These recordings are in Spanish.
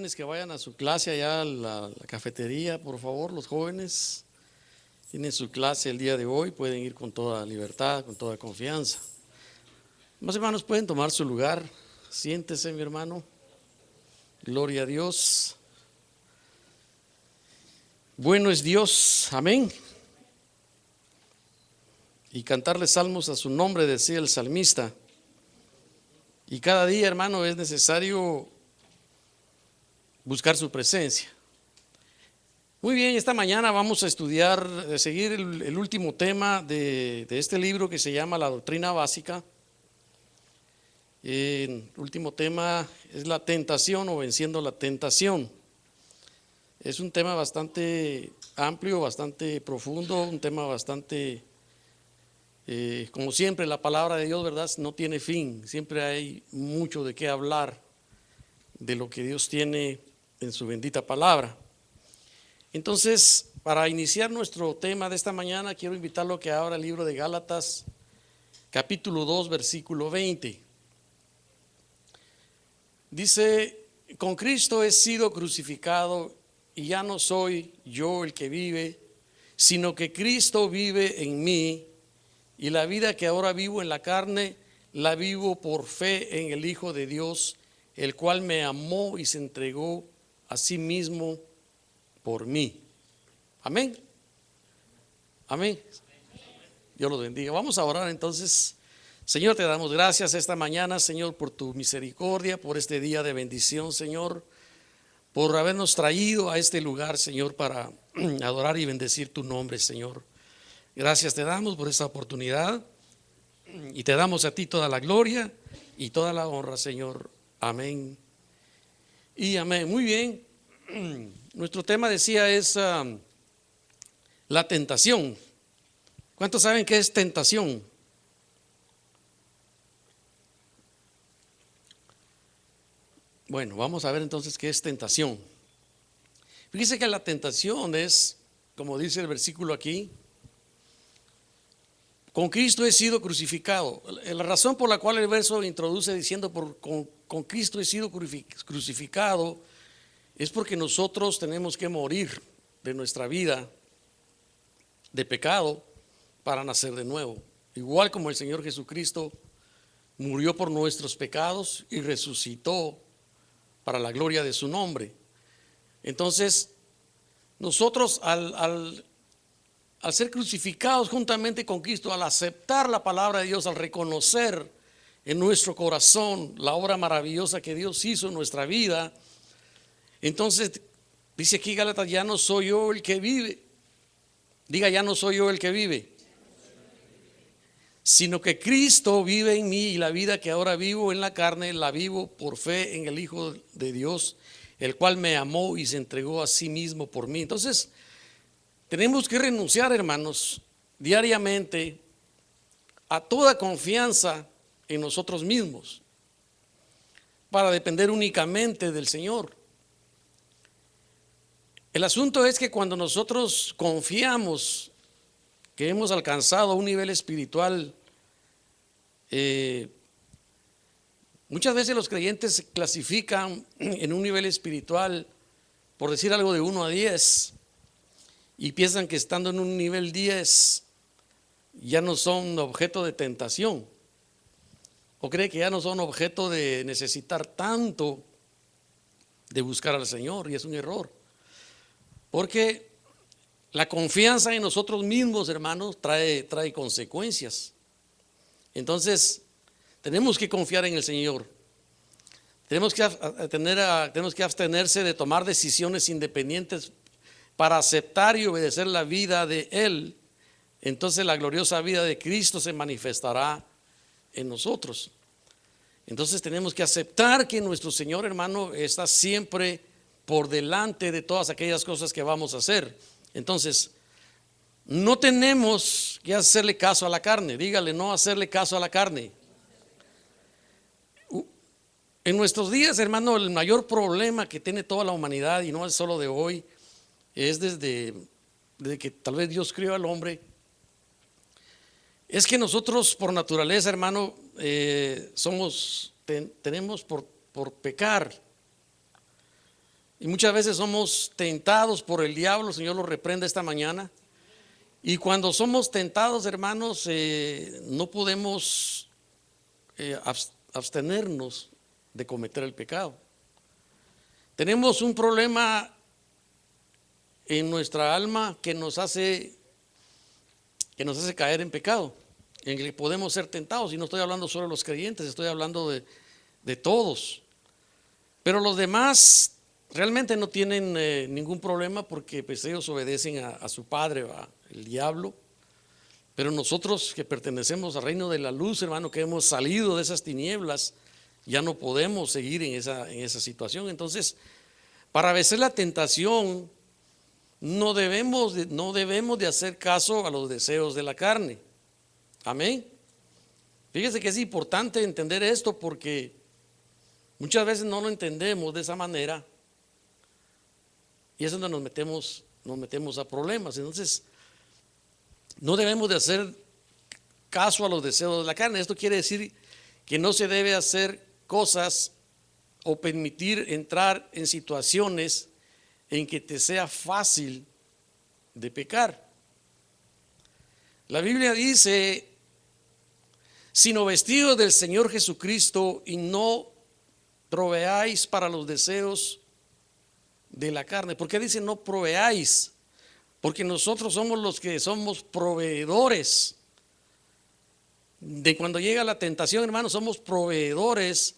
jóvenes que vayan a su clase allá a la cafetería, por favor, los jóvenes tienen su clase el día de hoy, pueden ir con toda libertad, con toda confianza. Más hermanos, pueden tomar su lugar, siéntese mi hermano, gloria a Dios. Bueno es Dios, amén. Y cantarle salmos a su nombre, decía el salmista. Y cada día, hermano, es necesario buscar su presencia. Muy bien, esta mañana vamos a estudiar, seguir el último tema de este libro que se llama La Doctrina Básica. El último tema es la tentación o venciendo la tentación. Es un tema bastante amplio, bastante profundo, un tema bastante, como siempre, la palabra de Dios, ¿verdad? No tiene fin, siempre hay mucho de qué hablar de lo que Dios tiene en su bendita palabra. Entonces, para iniciar nuestro tema de esta mañana, quiero invitarlo a que abra el libro de Gálatas, capítulo 2, versículo 20. Dice: con Cristo he sido crucificado y ya no soy yo el que vive, sino que Cristo vive en mí, y la vida que ahora vivo en la carne, la vivo por fe en el Hijo de Dios, el cual me amó y se entregó a sí mismo por mí. Amén. Amén. Dios los bendiga. Vamos a orar entonces. Señor, te damos gracias esta mañana, Señor, por tu misericordia, por este día de bendición, Señor, por habernos traído a este lugar, Señor, para adorar y bendecir tu nombre, Señor. Gracias te damos por esta oportunidad y te damos a ti toda la gloria y toda la honra, Señor. Amén y amén. Muy bien. Nuestro tema, decía, es la tentación. ¿Cuántos saben qué es tentación? Bueno, vamos a ver entonces qué es tentación. Fíjese que la tentación es, como dice el versículo aquí, con Cristo he sido crucificado. La razón por la cual el verso introduce diciendo con Cristo he sido crucificado es porque nosotros tenemos que morir de nuestra vida de pecado para nacer de nuevo. Igual como el Señor Jesucristo murió por nuestros pecados y resucitó para la gloria de su nombre. Entonces, nosotros al ser crucificados juntamente con Cristo, al aceptar la palabra de Dios, al reconocer en nuestro corazón la obra maravillosa que Dios hizo en nuestra vida, entonces dice aquí Gálatas: ya no soy yo el que vive. Diga: ya no soy yo el que vive, sino que Cristo vive en mí, y la vida que ahora vivo en la carne la vivo por fe en el Hijo de Dios, el cual me amó y se entregó a sí mismo por mí. Entonces tenemos que renunciar, hermanos, diariamente a toda confianza en nosotros mismos para depender únicamente del Señor. El asunto es que cuando nosotros confiamos que hemos alcanzado un nivel espiritual, muchas veces los creyentes se clasifican en un nivel espiritual, por decir algo, de 1 a 10, y piensan que estando en un nivel 10 ya no son objeto de tentación, o creen que ya no son objeto de necesitar tanto de buscar al Señor, y es un error, porque la confianza en nosotros mismos, hermanos, trae consecuencias. Entonces tenemos que confiar en el Señor. Tenemos que abstenerse de tomar decisiones independientes para aceptar y obedecer la vida de Él. Entonces la gloriosa vida de Cristo se manifestará en nosotros. Entonces tenemos que aceptar que nuestro Señor, hermano, está siempre por delante de todas aquellas cosas que vamos a hacer. Entonces no tenemos que hacerle caso a la carne. Dígale: no hacerle caso a la carne. En nuestros días, hermano, el mayor problema que tiene toda la humanidad, y no es solo de hoy, es desde que tal vez Dios creó al hombre, es que nosotros por naturaleza, hermano, tenemos por pecar Y muchas veces somos tentados por el diablo. El Señor lo reprende esta mañana. Y cuando somos tentados, hermanos, no podemos abstenernos de cometer el pecado. Tenemos un problema en nuestra alma que nos hace caer en pecado, en el que podemos ser tentados. Y no estoy hablando solo de los creyentes, estoy hablando de todos. Pero los demás realmente no tienen ningún problema, porque pues ellos obedecen a su padre, el diablo. Pero nosotros que pertenecemos al reino de la luz, hermano, que hemos salido de esas tinieblas, ya no podemos seguir en esa situación. Entonces, para vencer la tentación, no debemos de hacer caso a los deseos de la carne. Amén. Fíjese que es importante entender esto, porque muchas veces no lo entendemos de esa manera, y es donde nos metemos a problemas. Entonces, no debemos de hacer caso a los deseos de la carne. Esto quiere decir que no se debe hacer cosas o permitir entrar en situaciones en que te sea fácil de pecar. La Biblia dice: sino vestidos del Señor Jesucristo, y no proveáis para los deseos de la carne. ¿Por qué dice no proveáis? Porque nosotros somos los que somos proveedores de cuando llega la tentación, hermanos. Somos proveedores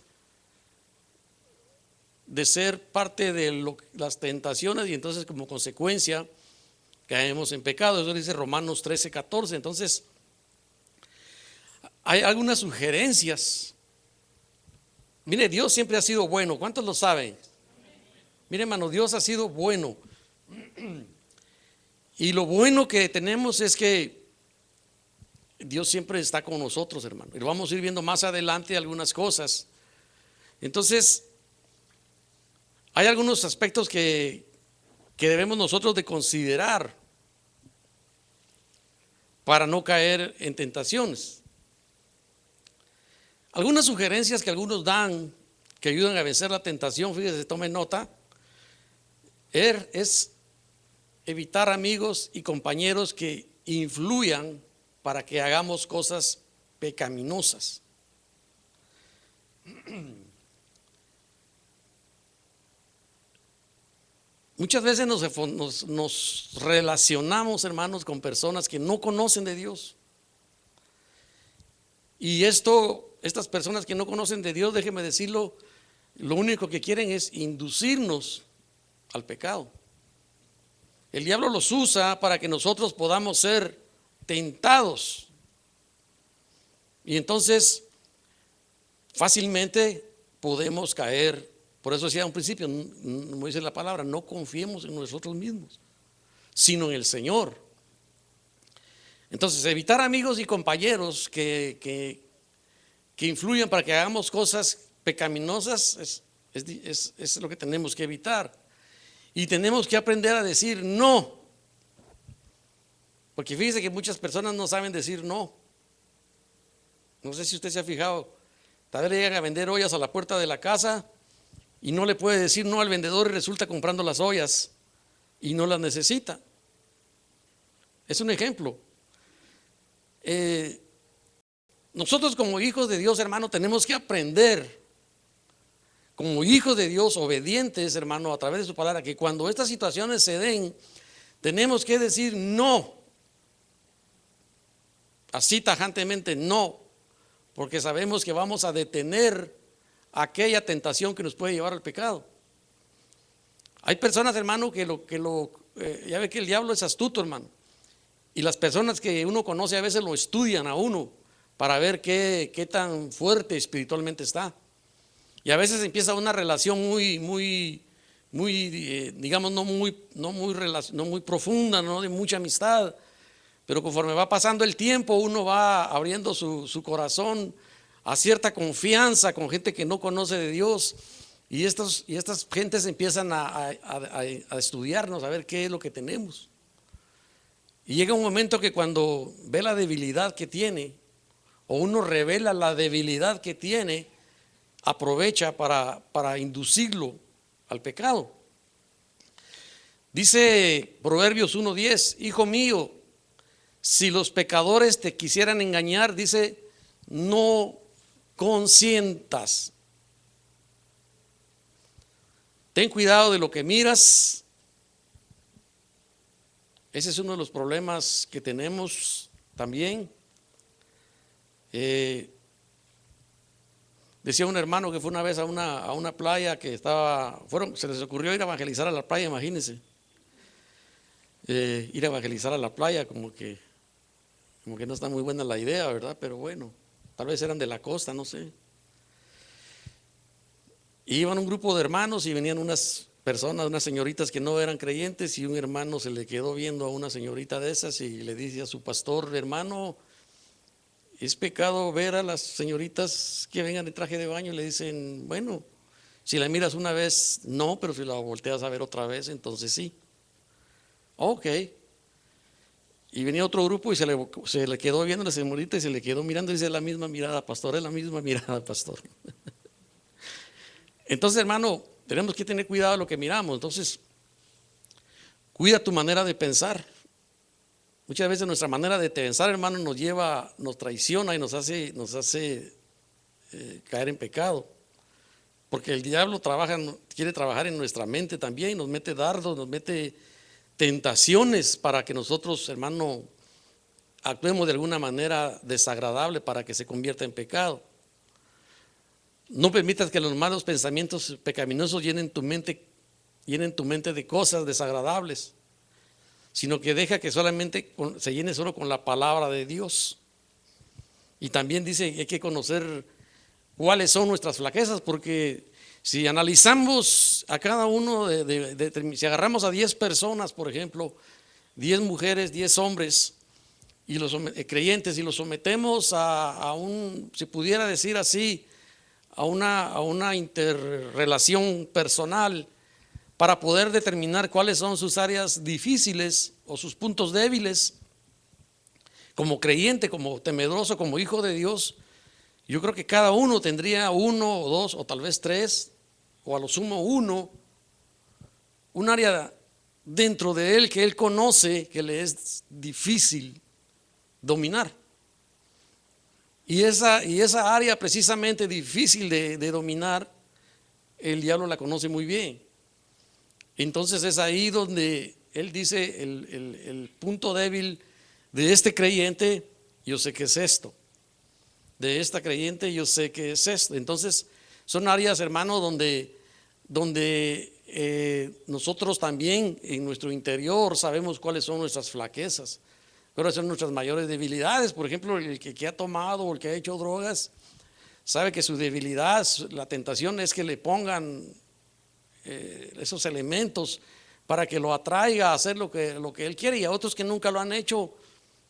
de ser parte de las tentaciones, y entonces como consecuencia caemos en pecado. Eso dice Romanos 13:14. Entonces, hay algunas sugerencias. Mire, Dios siempre ha sido bueno. ¿Cuántos lo saben? Mire, hermano, Dios ha sido bueno. Y lo bueno que tenemos es que Dios siempre está con nosotros, hermano. Y lo vamos a ir viendo más adelante algunas cosas. Entonces, hay algunos aspectos que debemos nosotros de considerar para no caer en tentaciones. Algunas sugerencias que algunos dan que ayudan a vencer la tentación, fíjese, tomen nota, es evitar amigos y compañeros que influyan para que hagamos cosas pecaminosas. Muchas veces nos relacionamos, hermanos, con personas que no conocen de Dios. Y estas personas que no conocen de Dios, déjeme decirlo, lo único que quieren es inducirnos al pecado. El diablo los usa para que nosotros podamos ser tentados. Y entonces fácilmente podemos caer. Por eso decía a un principio, como dice la palabra, no confiemos en nosotros mismos, sino en el Señor. Entonces, evitar amigos y compañeros que influyan para que hagamos cosas pecaminosas es lo que tenemos que evitar. Y tenemos que aprender a decir no. Porque fíjese que muchas personas no saben decir no. No sé si usted se ha fijado. Tal vez le llegan a vender ollas a la puerta de la casa y no le puede decir no al vendedor, y resulta comprando las ollas y no las necesita. Es un ejemplo. Nosotros como hijos de Dios, hermano, tenemos que aprender, como hijos de Dios obedientes, hermano, a través de su palabra, que cuando estas situaciones se den, tenemos que decir no, así tajantemente no, porque sabemos que vamos a detener aquella tentación que nos puede llevar al pecado. Hay personas, hermano, ya ve que el diablo es astuto, hermano, y las personas que uno conoce a veces lo estudian a uno para ver qué tan fuerte espiritualmente está. Y a veces empieza una relación muy digamos, no muy profunda, no de mucha amistad, pero conforme va pasando el tiempo, uno va abriendo su corazón a cierta confianza con gente que no conoce de Dios, y estas gentes empiezan a estudiarnos, a ver qué es lo que tenemos. Y llega un momento que cuando ve la debilidad que tiene, o uno revela la debilidad que tiene, aprovecha para inducirlo al pecado. Dice Proverbios 1:10, hijo mío, si los pecadores te quisieran engañar, dice, no consientas. Ten cuidado de lo que miras. Ese es uno de los problemas que tenemos también. Decía un hermano que fue una vez a una playa que se les ocurrió ir a evangelizar a la playa, imagínense. Ir a evangelizar a la playa, como que no está muy buena la idea, ¿verdad? Pero bueno, tal vez eran de la costa, no sé. Y iban un grupo de hermanos y venían unas personas, unas señoritas que no eran creyentes, y un hermano se le quedó viendo a una señorita de esas y le dice a su pastor: hermano, ¿es pecado ver a las señoritas que vengan en traje de baño? Y le dicen: bueno, si la miras una vez, no, pero si la volteas a ver otra vez, entonces sí. Ok. Y venía otro grupo y se le quedó viendo a la señorita y se le quedó mirando y dice: la misma mirada, pastor, es la misma mirada, pastor. Entonces, hermano, tenemos que tener cuidado de lo que miramos. Entonces, cuida tu manera de pensar. Muchas veces nuestra manera de pensar, hermano, nos traiciona y nos hace caer en pecado. Porque el diablo quiere trabajar en nuestra mente también, nos mete dardos, nos mete tentaciones para que nosotros, hermano, actuemos de alguna manera desagradable para que se convierta en pecado. No permitas que los malos pensamientos pecaminosos llenen tu mente de cosas desagradables, sino que deja que solamente se llene solo con la palabra de Dios. Y también dice que hay que conocer cuáles son nuestras flaquezas, porque si analizamos a cada uno, si agarramos a 10 personas, por ejemplo, 10 mujeres, 10 hombres, y los creyentes, y los sometemos a se pudiera decir así, a una interrelación personal, para poder determinar cuáles son sus áreas difíciles o sus puntos débiles, como creyente, como temeroso, como hijo de Dios, yo creo que cada uno tendría uno o dos o tal vez tres, o a lo sumo un área dentro de él que él conoce que le es difícil dominar. Y esa área precisamente difícil de dominar, el diablo la conoce muy bien. Entonces es ahí donde él dice: el punto débil de este creyente, yo sé que es esto. De esta creyente, yo sé que es esto. Entonces son áreas, hermano, donde nosotros también en nuestro interior sabemos cuáles son nuestras flaquezas, cuáles son nuestras mayores debilidades. Por ejemplo, el que ha tomado o el que ha hecho drogas sabe que su debilidad, la tentación es que le pongan esos elementos para que lo atraiga a hacer lo que él quiere, y a otros que nunca lo han hecho,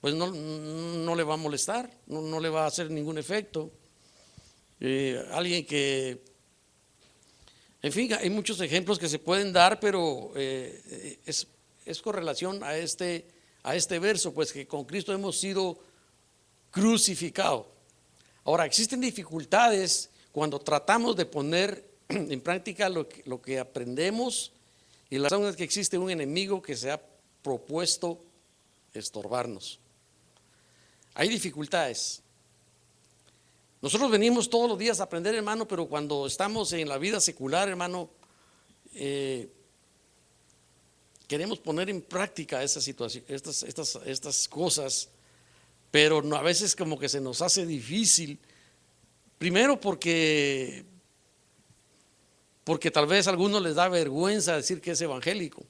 pues no le va a molestar, no le va a hacer ningún efecto. Alguien que, en fin, hay muchos ejemplos que se pueden dar, pero es con relación a este verso, pues que con Cristo hemos sido crucificados. Ahora, existen dificultades cuando tratamos de poner en práctica lo que aprendemos, y la razón es que existe un enemigo que se ha propuesto estorbarnos. Hay dificultades. Nosotros venimos todos los días a aprender, hermano, pero cuando estamos en la vida secular, hermano, queremos poner en práctica esa situación, estas cosas, pero a veces como que se nos hace difícil. Primero porque tal vez a algunos les da vergüenza decir que es evangélico,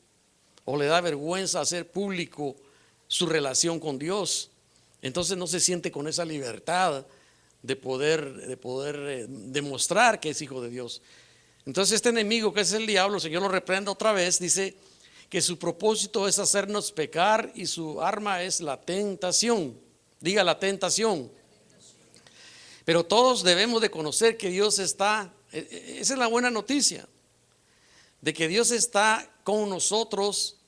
o le da vergüenza hacer público su relación con Dios. Entonces no se siente con esa libertad de poder demostrar que es hijo de Dios. Entonces este enemigo, que es el diablo, el Señor lo reprenda otra vez, dice que su propósito es hacernos pecar y su arma es la tentación. Diga: la tentación. Pero todos debemos de conocer que Dios está, esa es la buena noticia, de que Dios está con nosotros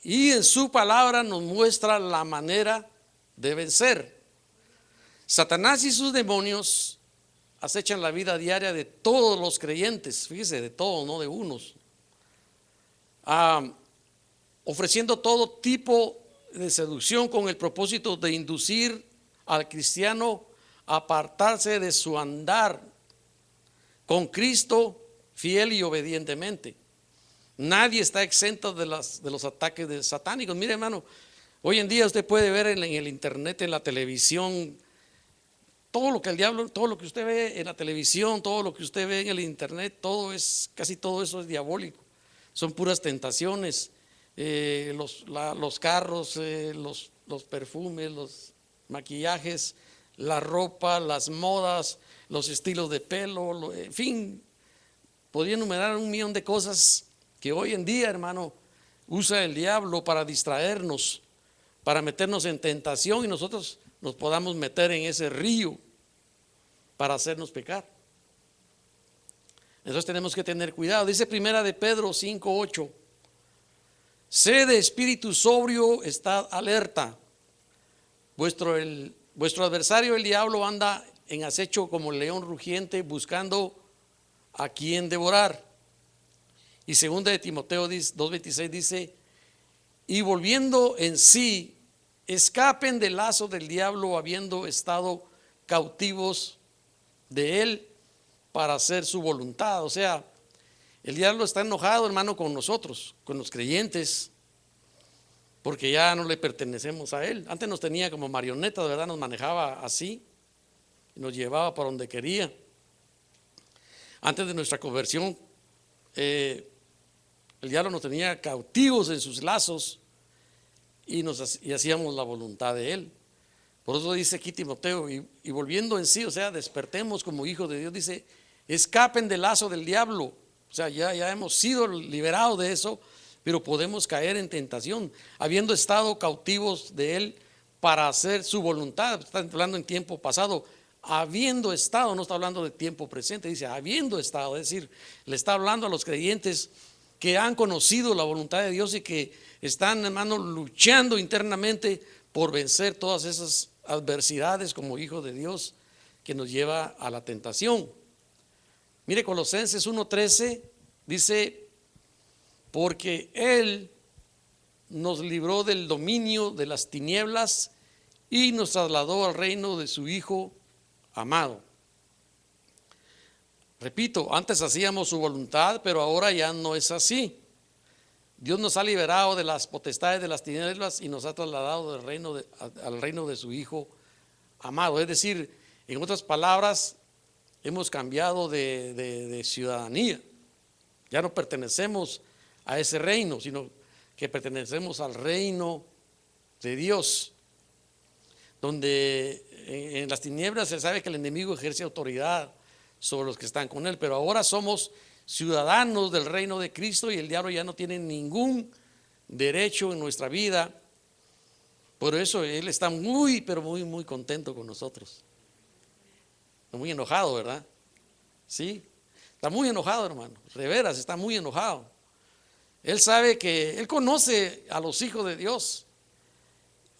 y en su palabra nos muestra la manera de vencer. Satanás y sus demonios acechan la vida diaria de todos los creyentes, fíjese, de todos, no de unos. ofreciendo todo tipo de seducción con el propósito de inducir al cristiano a apartarse de su andar con Cristo fiel y obedientemente. Nadie está exento de los ataques satánicos. Mire, hermano, hoy en día usted puede ver en el internet, en la televisión, todo lo que el diablo, todo lo que usted ve en la televisión, todo lo que usted ve en el internet, casi todo eso es diabólico. Son puras tentaciones, los carros, los perfumes, los maquillajes, la ropa, las modas, los estilos de pelo, en fin, podría enumerar 1,000,000 de cosas que hoy en día, hermano, usa el diablo para distraernos, para meternos en tentación y nosotros nos podamos meter en ese río para hacernos pecar. Entonces tenemos que tener cuidado. Dice primera de Pedro 5:8, sé de espíritu sobrio, estad alerta. Vuestro adversario el diablo anda en acecho como león rugiente buscando a quien devorar. Y segunda de Timoteo 2:26 dice, y volviendo en sí, escapen del lazo del diablo habiendo estado cautivos de él para hacer su voluntad. O sea, el diablo está enojado, hermano, con nosotros, con los creyentes, porque ya no le pertenecemos a él. Antes nos tenía como marionetas, ¿verdad? Nos manejaba así, nos llevaba por donde quería. Antes de nuestra conversión, el diablo nos tenía cautivos en sus lazos y hacíamos la voluntad de él. Por eso dice aquí Timoteo, y volviendo en sí, o sea, despertemos como hijos de Dios, dice, escapen del lazo del diablo. O sea, ya hemos sido liberados de eso, pero podemos caer en tentación, habiendo estado cautivos de él para hacer su voluntad. Está hablando en tiempo pasado, habiendo estado, no está hablando de tiempo presente, dice habiendo estado, es decir, le está hablando a los creyentes que han conocido la voluntad de Dios y que están, hermanos, luchando internamente por vencer todas esas adversidades como hijos de Dios que nos lleva a la tentación. Mire, Colosenses 1:13 dice, porque Él nos libró del dominio de las tinieblas y nos trasladó al reino de su Hijo amado. Repito, antes hacíamos su voluntad, pero ahora ya no es así. Dios nos ha liberado de las potestades de las tinieblas y nos ha trasladado al reino de su Hijo amado. Es decir, en otras palabras, hemos cambiado de ciudadanía. Ya no pertenecemos a ese reino, sino que pertenecemos al reino de Dios, donde en las tinieblas se sabe que el enemigo ejerce autoridad sobre los que están con él, pero ahora somos ciudadanos del reino de Cristo y el diablo ya no tiene ningún derecho en nuestra vida. Por eso él está muy, pero muy, muy contento con nosotros. Muy enojado, ¿verdad? Sí, está muy enojado, hermano. De veras, está muy enojado. Él sabe que, él conoce a los hijos de Dios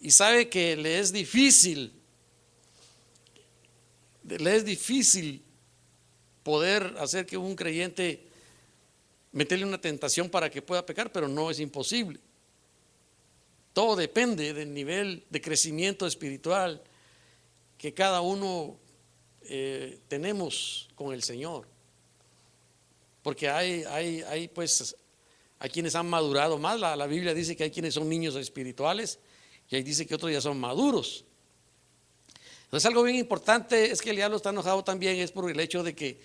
y sabe que le es difícil poder hacer que un creyente meterle una tentación para que pueda pecar, pero no es imposible. Todo depende del nivel de crecimiento espiritual que cada uno tenemos con el Señor, porque hay quienes han madurado más. La Biblia dice que hay quienes son niños espirituales y ahí dice que otros ya son maduros. Entonces algo bien importante es que el diablo está enojado también es por el hecho de que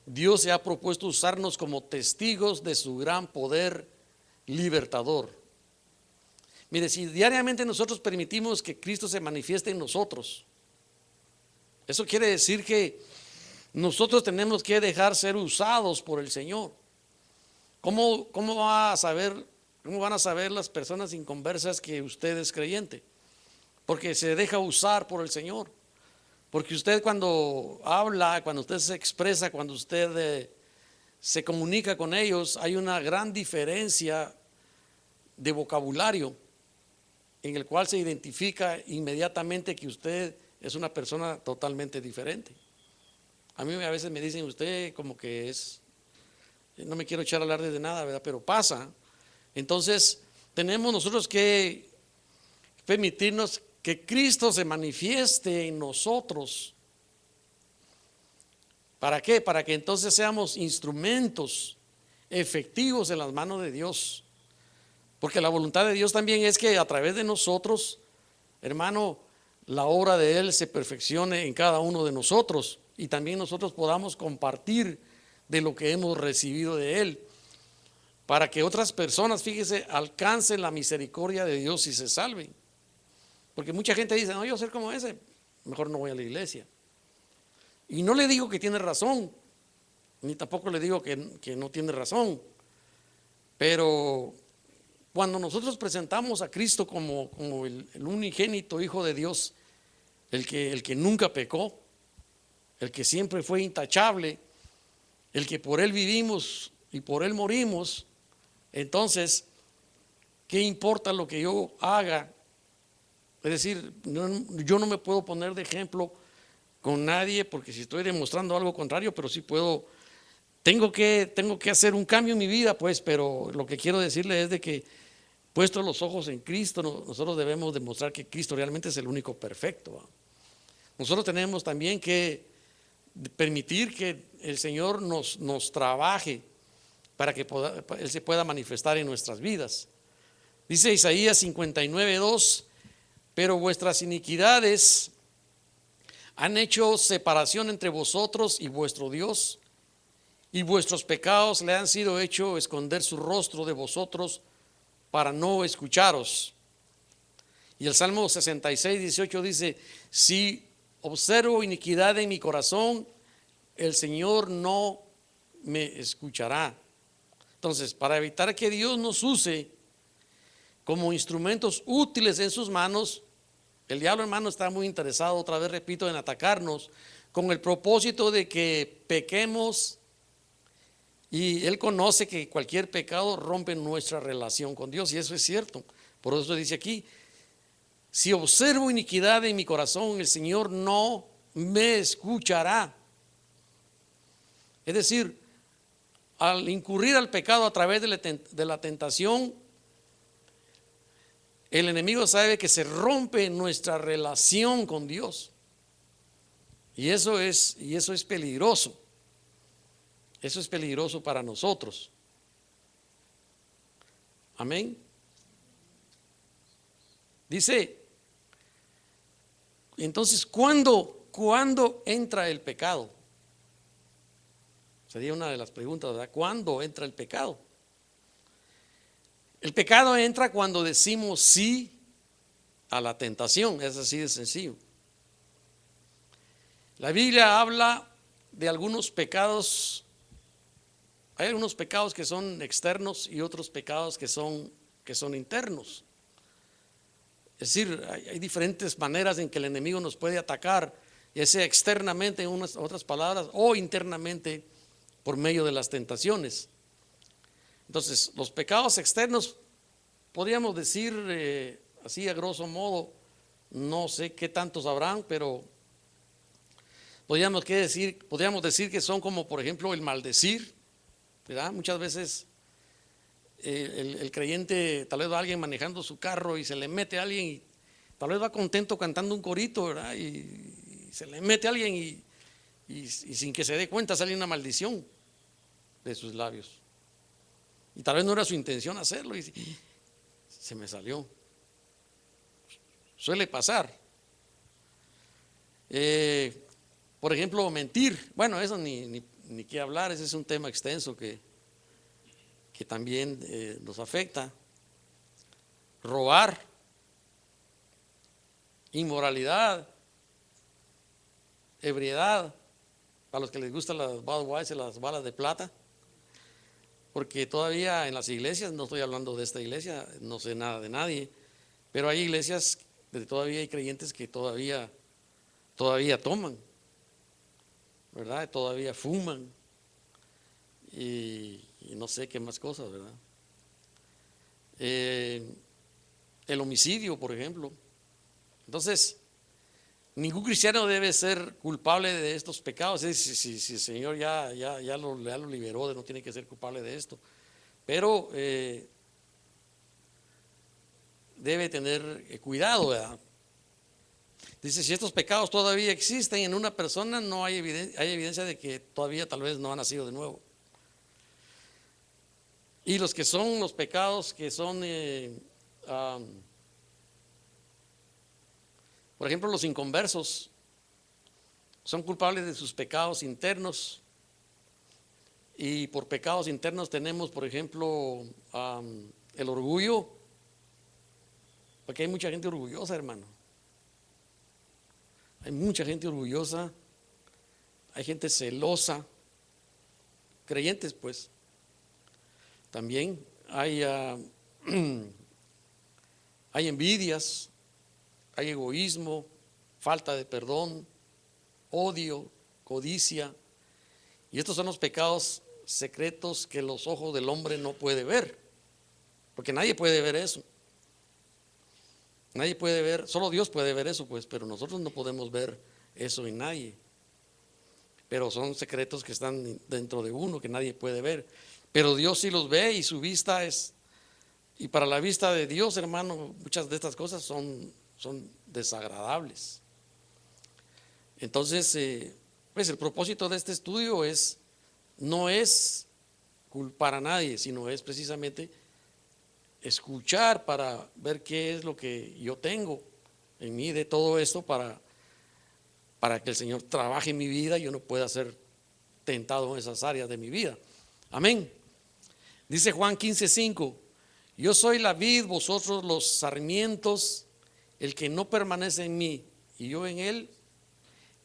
Dios se ha propuesto usarnos como testigos de su gran poder libertador. Mire, si diariamente nosotros permitimos que Cristo se manifieste en nosotros, eso quiere decir que nosotros tenemos que dejar ser usados por el Señor. ¿Cómo van a saber las personas inconversas que usted es creyente? Porque se deja usar por el Señor. Porque usted cuando habla, cuando usted se expresa, cuando usted se comunica con ellos, hay una gran diferencia de vocabulario en el cual se identifica inmediatamente que usted es una persona totalmente diferente. A mí a veces me dicen, usted como que no me quiero echar a hablar de nada, ¿verdad? Pero pasa. Entonces tenemos nosotros que permitirnos que Cristo se manifieste en nosotros. ¿Para qué? Para que entonces seamos instrumentos efectivos en las manos de Dios. Porque la voluntad de Dios también es que a través de nosotros, hermano, la obra de Él se perfeccione en cada uno de nosotros y también nosotros podamos compartir de lo que hemos recibido de Él, para que otras personas, fíjese, alcancen la misericordia de Dios y se salven. Porque mucha gente dice, no, yo ser como ese, mejor no voy a la iglesia. Y no le digo que tiene razón, ni tampoco le digo que no tiene razón, pero cuando nosotros presentamos a Cristo como el unigénito Hijo de Dios, el que nunca pecó, el que siempre fue intachable, el que por Él vivimos y por Él morimos, entonces, ¿qué importa lo que yo haga? Es decir, yo no me puedo poner de ejemplo con nadie, porque si estoy demostrando algo contrario, pero sí tengo que hacer un cambio en mi vida, pues, pero lo que quiero decirle es de que, puestos los ojos en Cristo, nosotros debemos demostrar que Cristo realmente es el único perfecto, ¿va? Nosotros tenemos también que permitir que el Señor nos trabaje para que Él se pueda manifestar en nuestras vidas. Dice Isaías 59:2, pero vuestras iniquidades han hecho separación entre vosotros y vuestro Dios, y vuestros pecados le han sido hecho esconder su rostro de vosotros para no escucharos. Y el Salmo 66:18 dice, si observo iniquidad en mi corazón, el Señor no me escuchará. Entonces, para evitar que Dios nos use como instrumentos útiles en sus manos, el diablo, hermano, está muy interesado, otra vez repito, en atacarnos con el propósito de que pequemos, y él conoce que cualquier pecado rompe nuestra relación con Dios, y eso es cierto. Por eso dice aquí, si observo iniquidad en mi corazón, el Señor no me escuchará. Es decir, al incurrir al pecado a través de la tentación, el enemigo sabe que se rompe nuestra relación con Dios. Y eso es peligroso. Eso es peligroso para nosotros. Amén. Dice, entonces, ¿cuándo entra el pecado? Sería una de las preguntas, ¿verdad? ¿Cuándo entra el pecado? El pecado entra cuando decimos sí a la tentación, es así de sencillo. La Biblia habla de algunos pecados. Hay algunos pecados que son externos y otros pecados que son internos. Es decir, hay diferentes maneras en que el enemigo nos puede atacar, ya sea externamente, en otras palabras, o internamente por medio de las tentaciones. Entonces, los pecados externos, podríamos decir así a grosso modo, no sé qué tantos habrán, pero podríamos decir que son como, por ejemplo, el maldecir, ¿verdad? Muchas veces el creyente, tal vez va alguien manejando su carro y se le mete a alguien, y tal vez va contento cantando un corito, ¿verdad? Y se le mete a alguien y sin que se dé cuenta sale una maldición de sus labios. Y tal vez no era su intención hacerlo y se me salió. Suele pasar. Por ejemplo, mentir. Bueno, eso ni qué hablar, ese es un tema extenso que también nos afecta. Robar, inmoralidad, ebriedad, para los que les gustan las Budweiser, las balas de plata. Porque todavía en las iglesias, no estoy hablando de esta iglesia, no sé nada de nadie, pero hay iglesias donde todavía hay creyentes que todavía toman, ¿verdad? Todavía fuman y no sé qué más cosas, ¿verdad? El homicidio, por ejemplo. Entonces, ningún cristiano debe ser culpable de estos pecados. Si el Señor ya lo liberó, no tiene que ser culpable de esto. Pero debe tener cuidado, ¿verdad? Dice, si estos pecados todavía existen en una persona, no hay evidencia de que todavía tal vez no ha nacido de nuevo. Y los que son los pecados que son, por ejemplo, los inconversos, son culpables de sus pecados internos. Y por pecados internos tenemos, por ejemplo, el orgullo, porque hay mucha gente orgullosa, hermano. Hay mucha gente orgullosa, hay gente celosa, creyentes pues. También hay, hay envidias, hay egoísmo, falta de perdón, odio, codicia. Y estos son los pecados secretos que los ojos del hombre no puede ver, porque nadie puede ver eso. Nadie puede ver, solo Dios puede ver eso, pues, pero nosotros no podemos ver eso en nadie. Pero son secretos que están dentro de uno que nadie puede ver. Pero Dios sí los ve y su vista es, y para la vista de Dios, hermano, muchas de estas cosas son desagradables. Entonces, pues el propósito de este estudio no es culpar a nadie, sino es precisamente escuchar para ver qué es lo que yo tengo en mí de todo esto para que el Señor trabaje en mi vida y yo no pueda ser tentado en esas áreas de mi vida. Amén. Dice Juan 15:5, yo soy la vid, vosotros los sarmientos, el que no permanece en mí y yo en él,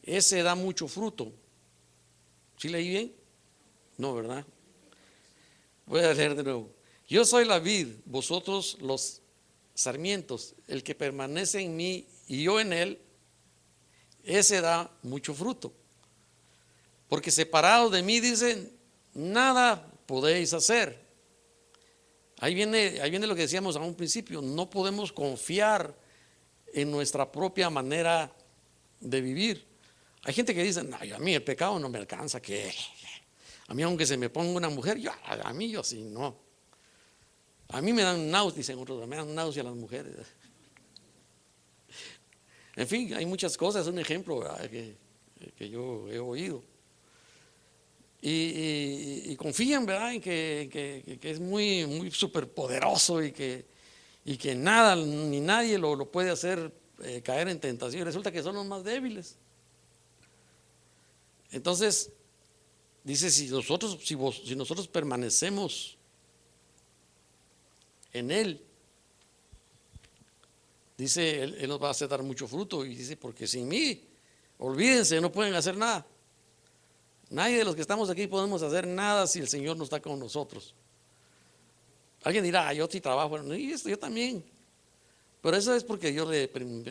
ese da mucho fruto. ¿Sí leí bien? No, ¿verdad? Voy a leer de nuevo. Yo soy la vid, vosotros los sarmientos, el que permanece en mí y yo en él, ese da mucho fruto. Porque separados de mí, dicen, nada podéis hacer. Ahí viene lo que decíamos a un principio, no podemos confiar en nuestra propia manera de vivir. Hay gente que dice, no, a mí el pecado no me alcanza, que a mí aunque se me ponga una mujer, a mí yo sí, no. A mí me dan náuseas, dicen otros, me dan náuseas las mujeres. En fin, hay muchas cosas, un ejemplo, ¿verdad?, que yo he oído. Y confían, ¿verdad?, en que es muy, muy superpoderoso y que nada ni nadie lo puede hacer caer en tentación. Y resulta que son los más débiles. Entonces, dice, si nosotros permanecemos en Él, dice, Él nos va a hacer dar mucho fruto. Y dice, porque sin mí, olvídense, no pueden hacer nada. Nadie de los que estamos aquí podemos hacer nada si el Señor no está con nosotros. Alguien dirá, yo sí trabajo, y esto yo también. Pero eso es porque Dios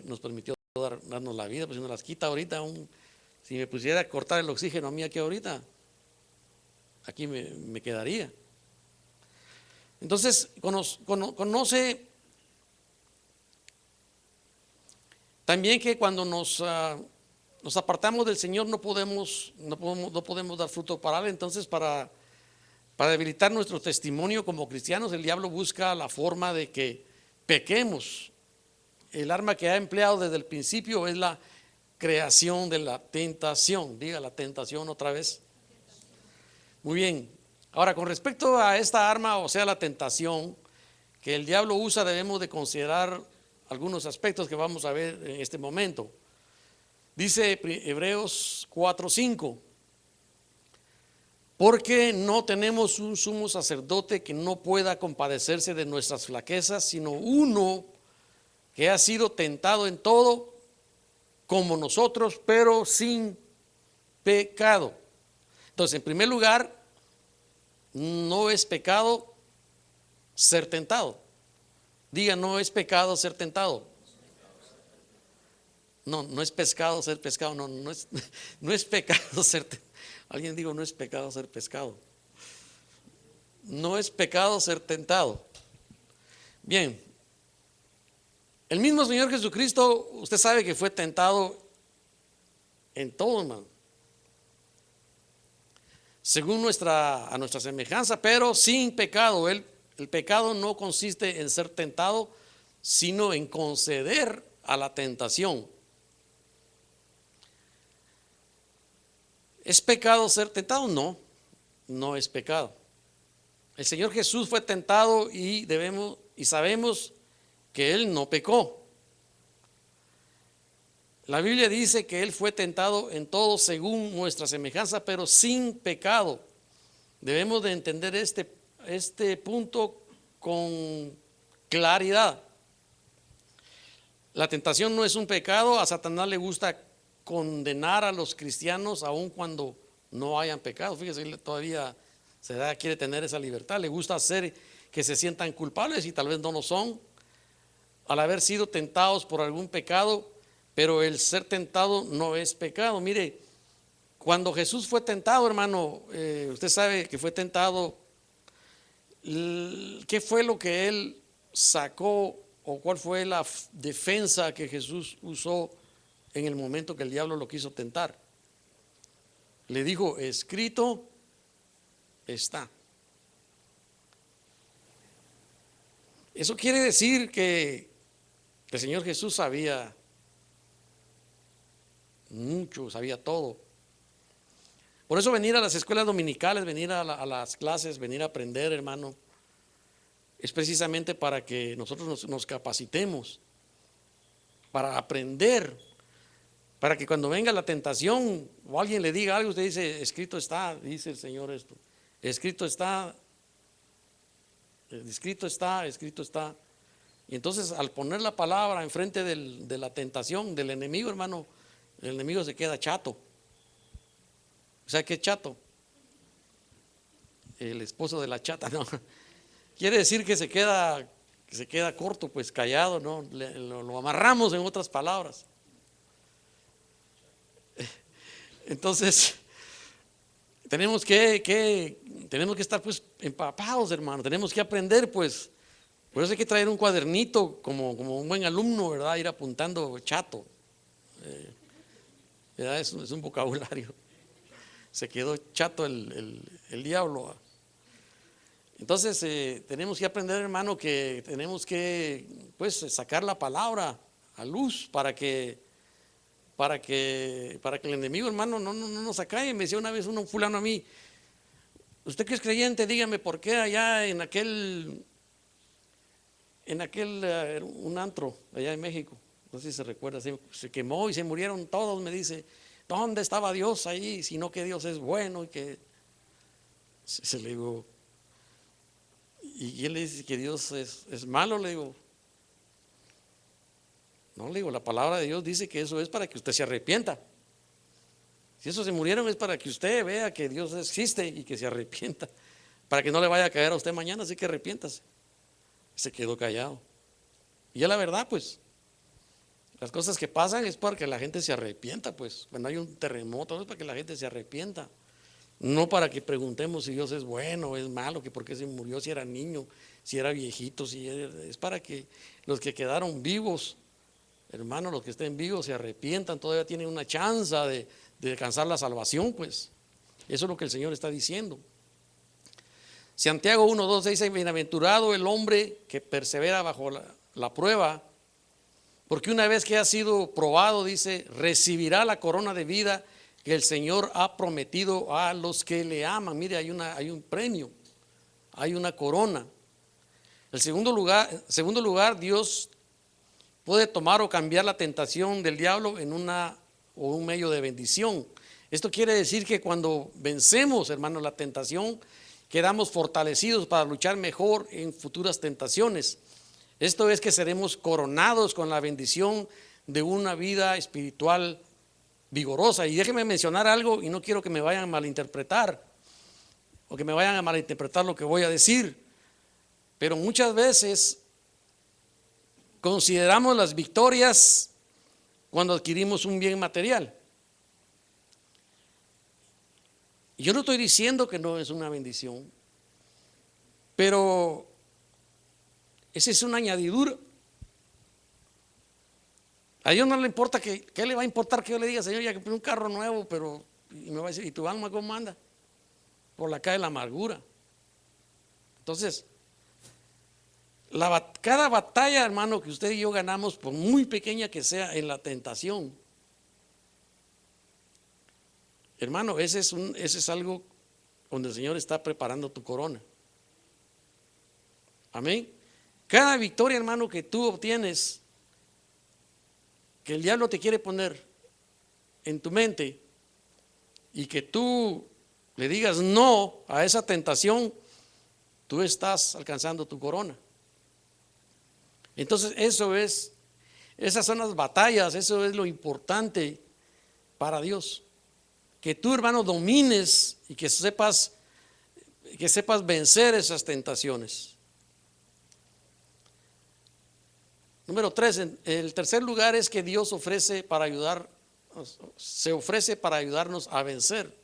nos permitió darnos la vida, pues si nos las quita ahorita, si me pusiera a cortar el oxígeno a mí aquí ahorita, aquí me quedaría. Entonces, conoce también que cuando nos apartamos del Señor no podemos dar fruto para Él. Entonces, para debilitar nuestro testimonio como cristianos, el diablo busca la forma de que pequemos. El arma que ha empleado desde el principio es la creación de la tentación. Diga la tentación otra vez. Muy bien. Ahora, con respecto a esta arma, o sea, la tentación que el diablo usa, debemos de considerar algunos aspectos que vamos a ver en este momento. Dice Hebreos 4:5, porque no tenemos un sumo sacerdote que no pueda compadecerse de nuestras flaquezas, sino uno que ha sido tentado en todo como nosotros, pero sin pecado. Entonces, en primer lugar, no es pecado ser tentado. Diga, no es pecado ser tentado. No es pescado ser pescado. No es pecado ser tentado. Alguien digo, no es pecado ser pescado. No es pecado ser tentado. Bien, el mismo Señor Jesucristo, usted sabe que fue tentado en todo, hermano, según a nuestra semejanza, pero sin pecado. El pecado no consiste en ser tentado, sino en conceder a la tentación. ¿Es pecado ser tentado? No, no es pecado. El Señor Jesús fue tentado y sabemos que Él no pecó. La Biblia dice que Él fue tentado en todo según nuestra semejanza, pero sin pecado. Debemos de entender este punto con claridad. La tentación no es un pecado. A Satanás le gusta condenar a los cristianos aun cuando no hayan pecado. Fíjese, él todavía quiere tener esa libertad. Le gusta hacer que se sientan culpables y tal vez no lo son al haber sido tentados por algún pecado, pero el ser tentado no es pecado. Mire, cuando Jesús fue tentado, hermano, usted sabe que fue tentado. ¿Qué fue lo que él sacó o cuál fue la defensa que Jesús usó en el momento que el diablo lo quiso tentar? Le dijo, escrito está. Eso quiere decir que el Señor Jesús sabía mucho, sabía todo. Por eso venir a las escuelas dominicales, venir a las clases, venir a aprender, hermano, es precisamente para que nosotros nos capacitemos, para aprender, para que cuando venga la tentación o alguien le diga algo, usted dice, escrito está, dice el Señor esto, escrito está, escrito está, escrito está. Y entonces al poner la palabra enfrente de la tentación del enemigo, hermano, el enemigo se queda chato. O sea, ¿qué es chato? El esposo de la chata, no. Quiere decir que se queda corto, pues callado, ¿no? Lo amarramos, en otras palabras. Entonces, tenemos que estar pues empapados, hermano. Tenemos que aprender, pues. Por eso hay que traer un cuadernito como un buen alumno, ¿verdad? Ir apuntando chato. ¿Verdad? Es un vocabulario. Se quedó chato el diablo. Entonces tenemos que aprender, hermano, que tenemos que pues sacar la palabra a luz para que el enemigo, hermano, no nos acabe. Me decía una vez un fulano a mí, usted que es creyente, dígame por qué allá en aquel un antro allá en México, no sé si se recuerda, se quemó y se murieron todos. Me dice, ¿dónde estaba Dios ahí? Sino que Dios es bueno y que se le digo, y él le dice que Dios es malo. Le digo, no, le digo, la palabra de Dios dice que eso es para que usted se arrepienta. Si esos se murieron es para que usted vea que Dios existe y que se arrepienta, para que no le vaya a caer a usted mañana, así que arrepiéntase. Se quedó callado. Y es la verdad, pues. Las cosas que pasan es para que la gente se arrepienta, pues. Cuando hay un terremoto es para que la gente se arrepienta. No para que preguntemos si Dios es bueno o es malo, que por qué se murió, si era niño, si era viejito, es para que los que quedaron vivos, hermanos, los que estén vivos se arrepientan, todavía tienen una chance de alcanzar la salvación, pues. Eso es lo que el Señor está diciendo. Santiago 1:2 dice, bienaventurado el hombre que persevera bajo la prueba, porque una vez que ha sido probado, dice, recibirá la corona de vida que el Señor ha prometido a los que le aman. Mire, hay un premio, hay una corona. En segundo lugar, Dios puede tomar o cambiar la tentación del diablo en un medio de bendición. Esto quiere decir que cuando vencemos, hermanos, la tentación, quedamos fortalecidos para luchar mejor en futuras tentaciones. Esto es que seremos coronados con la bendición de una vida espiritual vigorosa. Y déjenme mencionar algo, y no quiero que me vayan a malinterpretar o que me vayan a malinterpretar lo que voy a decir, pero muchas veces consideramos las victorias cuando adquirimos un bien material. Yo no estoy diciendo que no es una bendición, pero esa es una añadidura. A Dios no le importa ¿qué le va a importar que yo le diga, Señor, ya que un carro nuevo, pero y me va a decir, ¿y tu alma cómo anda? Por la calle de la amargura. Entonces, Cada batalla, hermano, que usted y yo ganamos, por muy pequeña que sea, en la tentación, hermano, ese es algo donde el Señor está preparando tu corona. Amén. Cada victoria, hermano, que tú obtienes, que el diablo te quiere poner en tu mente y que tú le digas no a esa tentación, tú estás alcanzando tu corona. Entonces esas son las batallas, eso es lo importante para Dios. Que tú, hermano, domines y que sepas vencer esas tentaciones. Número 3, el tercer lugar es que Dios se ofrece para ayudarnos a vencer.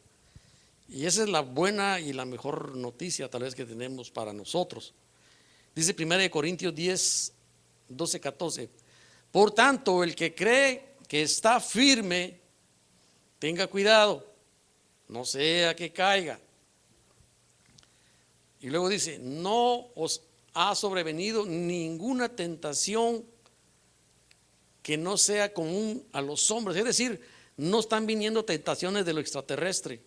Y esa es la buena y la mejor noticia tal vez que tenemos para nosotros. Dice 1 Corintios 10, 12, 14. Por tanto, el que cree que está firme, tenga cuidado, no sea que caiga. Y luego dice, no os ha sobrevenido ninguna tentación que no sea común a los hombres. Es decir, no están viniendo tentaciones de lo extraterrestre,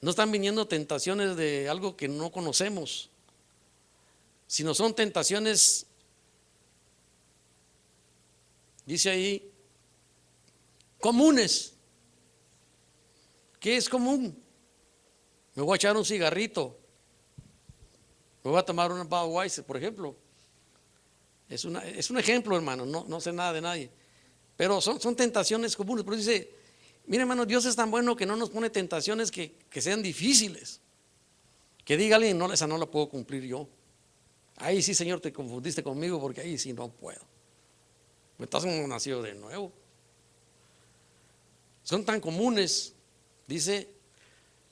no están viniendo tentaciones de algo que no conocemos, sino son tentaciones, dice ahí, comunes. ¿Qué es común? Me voy a echar un cigarrito, me voy a tomar una Budweiser, por ejemplo. Es un ejemplo, hermano, no sé nada de nadie, pero son tentaciones comunes. Pero dice, mira, hermano, Dios es tan bueno que no nos pone tentaciones que sean difíciles, que diga alguien, no, esa no la puedo cumplir yo. Ahí sí, Señor, te confundiste conmigo, porque ahí sí no puedo. Me estás como nacido de nuevo. Son tan comunes. Dice,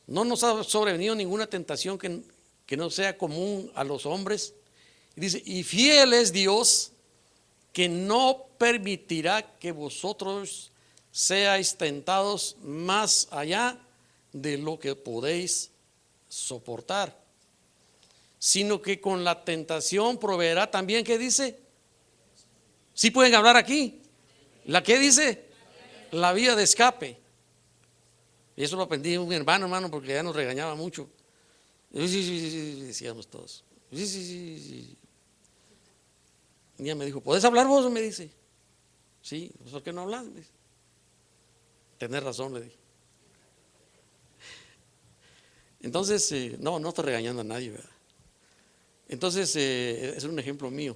no nos ha sobrevenido ninguna tentación que no sea común a los hombres. Y dice, y fiel es Dios, que no permitirá que vosotros seáis tentados más allá de lo que podéis soportar, sino que con la tentación proveerá también. ¿Qué dice? ¿Sí pueden hablar aquí? ¿La qué dice? La vía de escape. Y eso lo aprendí de un hermano, porque ya nos regañaba mucho. Sí, decíamos todos. Sí. Un día me dijo, ¿podés hablar vos? Me dice. Sí, ¿por qué no hablas? Me dice. Tenés razón, le dije. Entonces, no estoy regañando a nadie, ¿verdad? Entonces, es un ejemplo mío.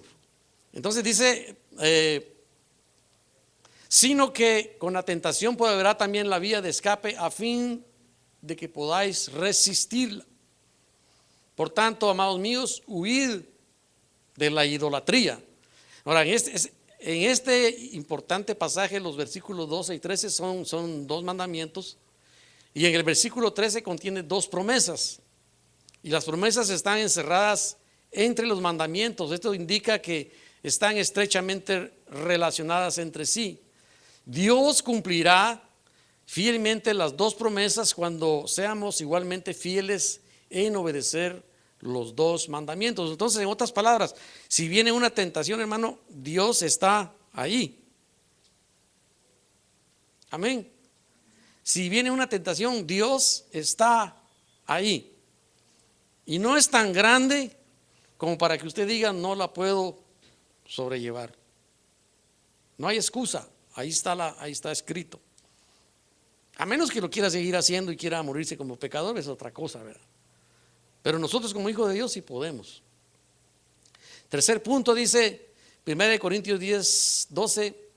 Entonces dice, sino que con la tentación habrá también la vía de escape, a fin de que podáis resistirla. Por tanto, amados míos, huid de la idolatría. Ahora, en este importante pasaje, los versículos 12 y 13 son dos mandamientos, y en el versículo 13 contiene dos promesas, y las promesas están encerradas entre los mandamientos. Esto indica que están estrechamente relacionadas entre sí. Dios cumplirá fielmente las dos promesas cuando seamos igualmente fieles en obedecer los dos mandamientos. Entonces, en otras palabras, si viene una tentación, hermano, Dios está ahí. Amén. Si viene una tentación, Dios está ahí. Y no es tan grande como para que usted diga, no la puedo sobrellevar. No hay excusa. Ahí está escrito. A menos que lo quiera seguir haciendo y quiera morirse como pecador, es otra cosa, ¿verdad? Pero nosotros como hijos de Dios sí podemos. Tercer punto dice 1 Corintios 10, 12.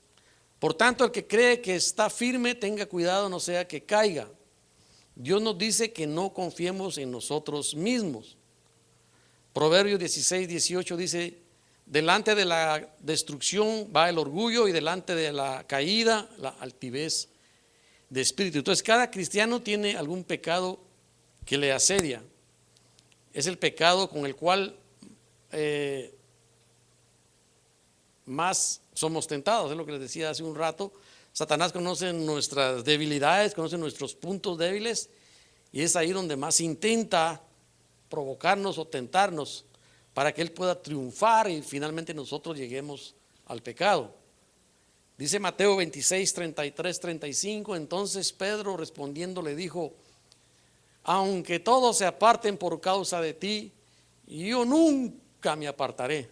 Por tanto, el que cree que está firme, tenga cuidado, no sea que caiga. Dios nos dice que no confiemos en nosotros mismos. Proverbios 16, 18 dice, delante de la destrucción va el orgullo, y delante de la caída la altivez de espíritu. Entonces, cada cristiano tiene algún pecado que le asedia. Es el pecado con el cual más somos tentados. Es lo que les decía hace un rato. Satanás conoce nuestras debilidades, conoce nuestros puntos débiles, y es ahí donde más intenta provocarnos o tentarnos para que Él pueda triunfar y finalmente nosotros lleguemos al pecado. Dice Mateo 26, 33, 35, entonces Pedro respondiendo le dijo: aunque todos se aparten por causa de ti, yo nunca me apartaré.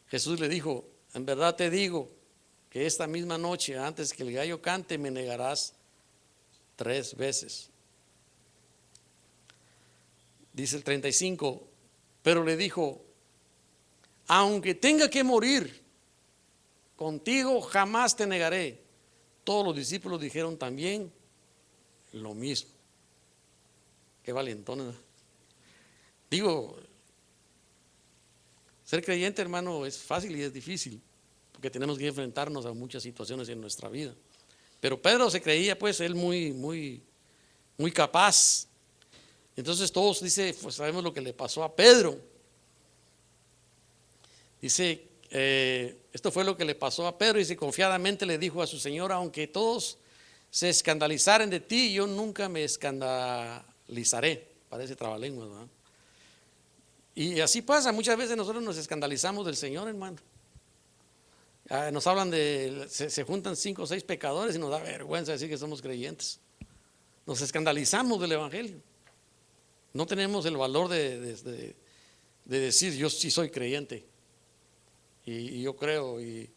Jesús le dijo: en verdad te digo que esta misma noche, antes que el gallo cante, me negarás 3 veces. Dice el 35, pero le dijo: aunque tenga que morir, contigo jamás te negaré. Todos los discípulos dijeron también lo mismo. Qué valentones. Digo, ser creyente, hermano, es fácil y es difícil, porque tenemos que enfrentarnos a muchas situaciones en nuestra vida. Pero Pedro se creía, pues, él muy capaz. Entonces todos, dice, pues sabemos lo que le pasó a Pedro. Dice, esto fue lo que le pasó a Pedro. Dice, confiadamente le dijo a su Señor: aunque todos se escandalizaren de ti, yo nunca me escandalizaré. Parece trabalenguas, ¿verdad? Y así pasa, muchas veces nosotros nos escandalizamos del Señor, hermano. Nos hablan se juntan 5 o 6 pecadores y nos da vergüenza decir que somos creyentes. Nos escandalizamos del Evangelio. No tenemos el valor de decir: yo sí soy creyente, y yo creo, y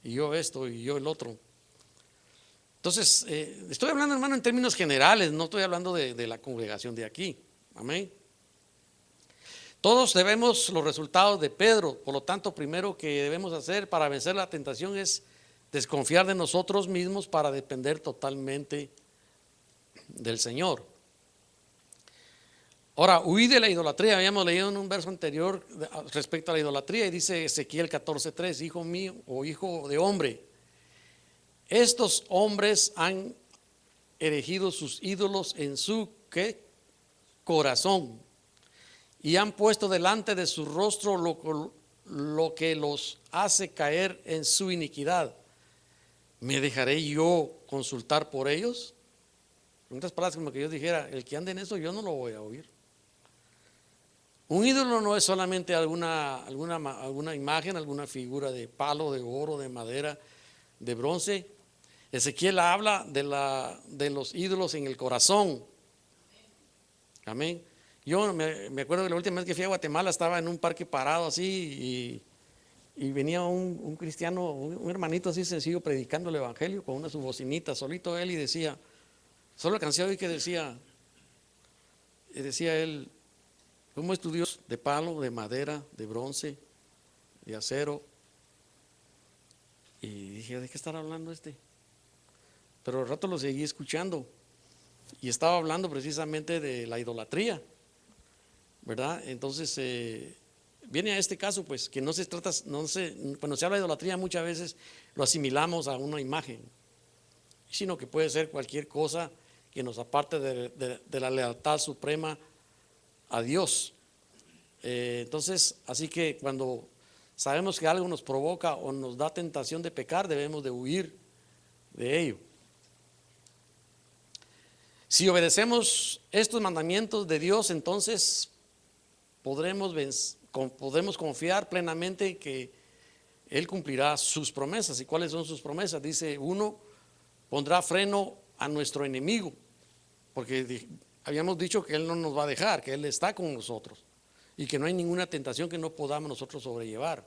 yo esto, y yo el otro. Entonces, estoy hablando, hermano, en términos generales, no estoy hablando de la congregación de aquí. Amén. Todos debemos los resultados de Pedro. Por lo tanto, primero que debemos hacer para vencer la tentación es desconfiar de nosotros mismos para depender totalmente del Señor. Ahora, huir de la idolatría. Habíamos leído en un verso anterior respecto a la idolatría, y dice Ezequiel 14:3: hijo mío o hijo de hombre, estos hombres han erigido sus ídolos en su ¿qué? Corazón, y han puesto delante de su rostro lo que los hace caer en su iniquidad. ¿Me dejaré yo consultar por ellos? En otras palabras, como que yo dijera: el que ande en eso, yo no lo voy a oír. Un ídolo no es solamente alguna imagen, alguna figura de palo, de oro, de madera, de bronce. Ezequiel habla de los ídolos en el corazón. Amén. Yo me acuerdo que la última vez que fui a Guatemala estaba en un parque parado así, y venía un cristiano, un hermanito así sencillo, predicando el evangelio con una su bocinita, solito él, y decía, solo la canción que decía él: ¿cómo es tu Dios? De palo, de madera, de bronce, de acero. Y dije: ¿de qué estará hablando este? Pero al rato lo seguí escuchando, y estaba hablando precisamente de la idolatría, ¿verdad? Entonces viene a este caso, pues, que no se trata, cuando se habla de idolatría muchas veces lo asimilamos a una imagen, sino que puede ser cualquier cosa que nos aparte de la lealtad suprema a Dios. Entonces, así que cuando sabemos que algo nos provoca o nos da tentación de pecar, debemos de huir de ello. Si obedecemos estos mandamientos de Dios, entonces podremos confiar plenamente que Él cumplirá sus promesas. ¿Y cuáles son sus promesas? Dice: 1, pondrá freno a nuestro enemigo, porque habíamos dicho que Él no nos va a dejar, que Él está con nosotros y que no hay ninguna tentación que no podamos nosotros sobrellevar.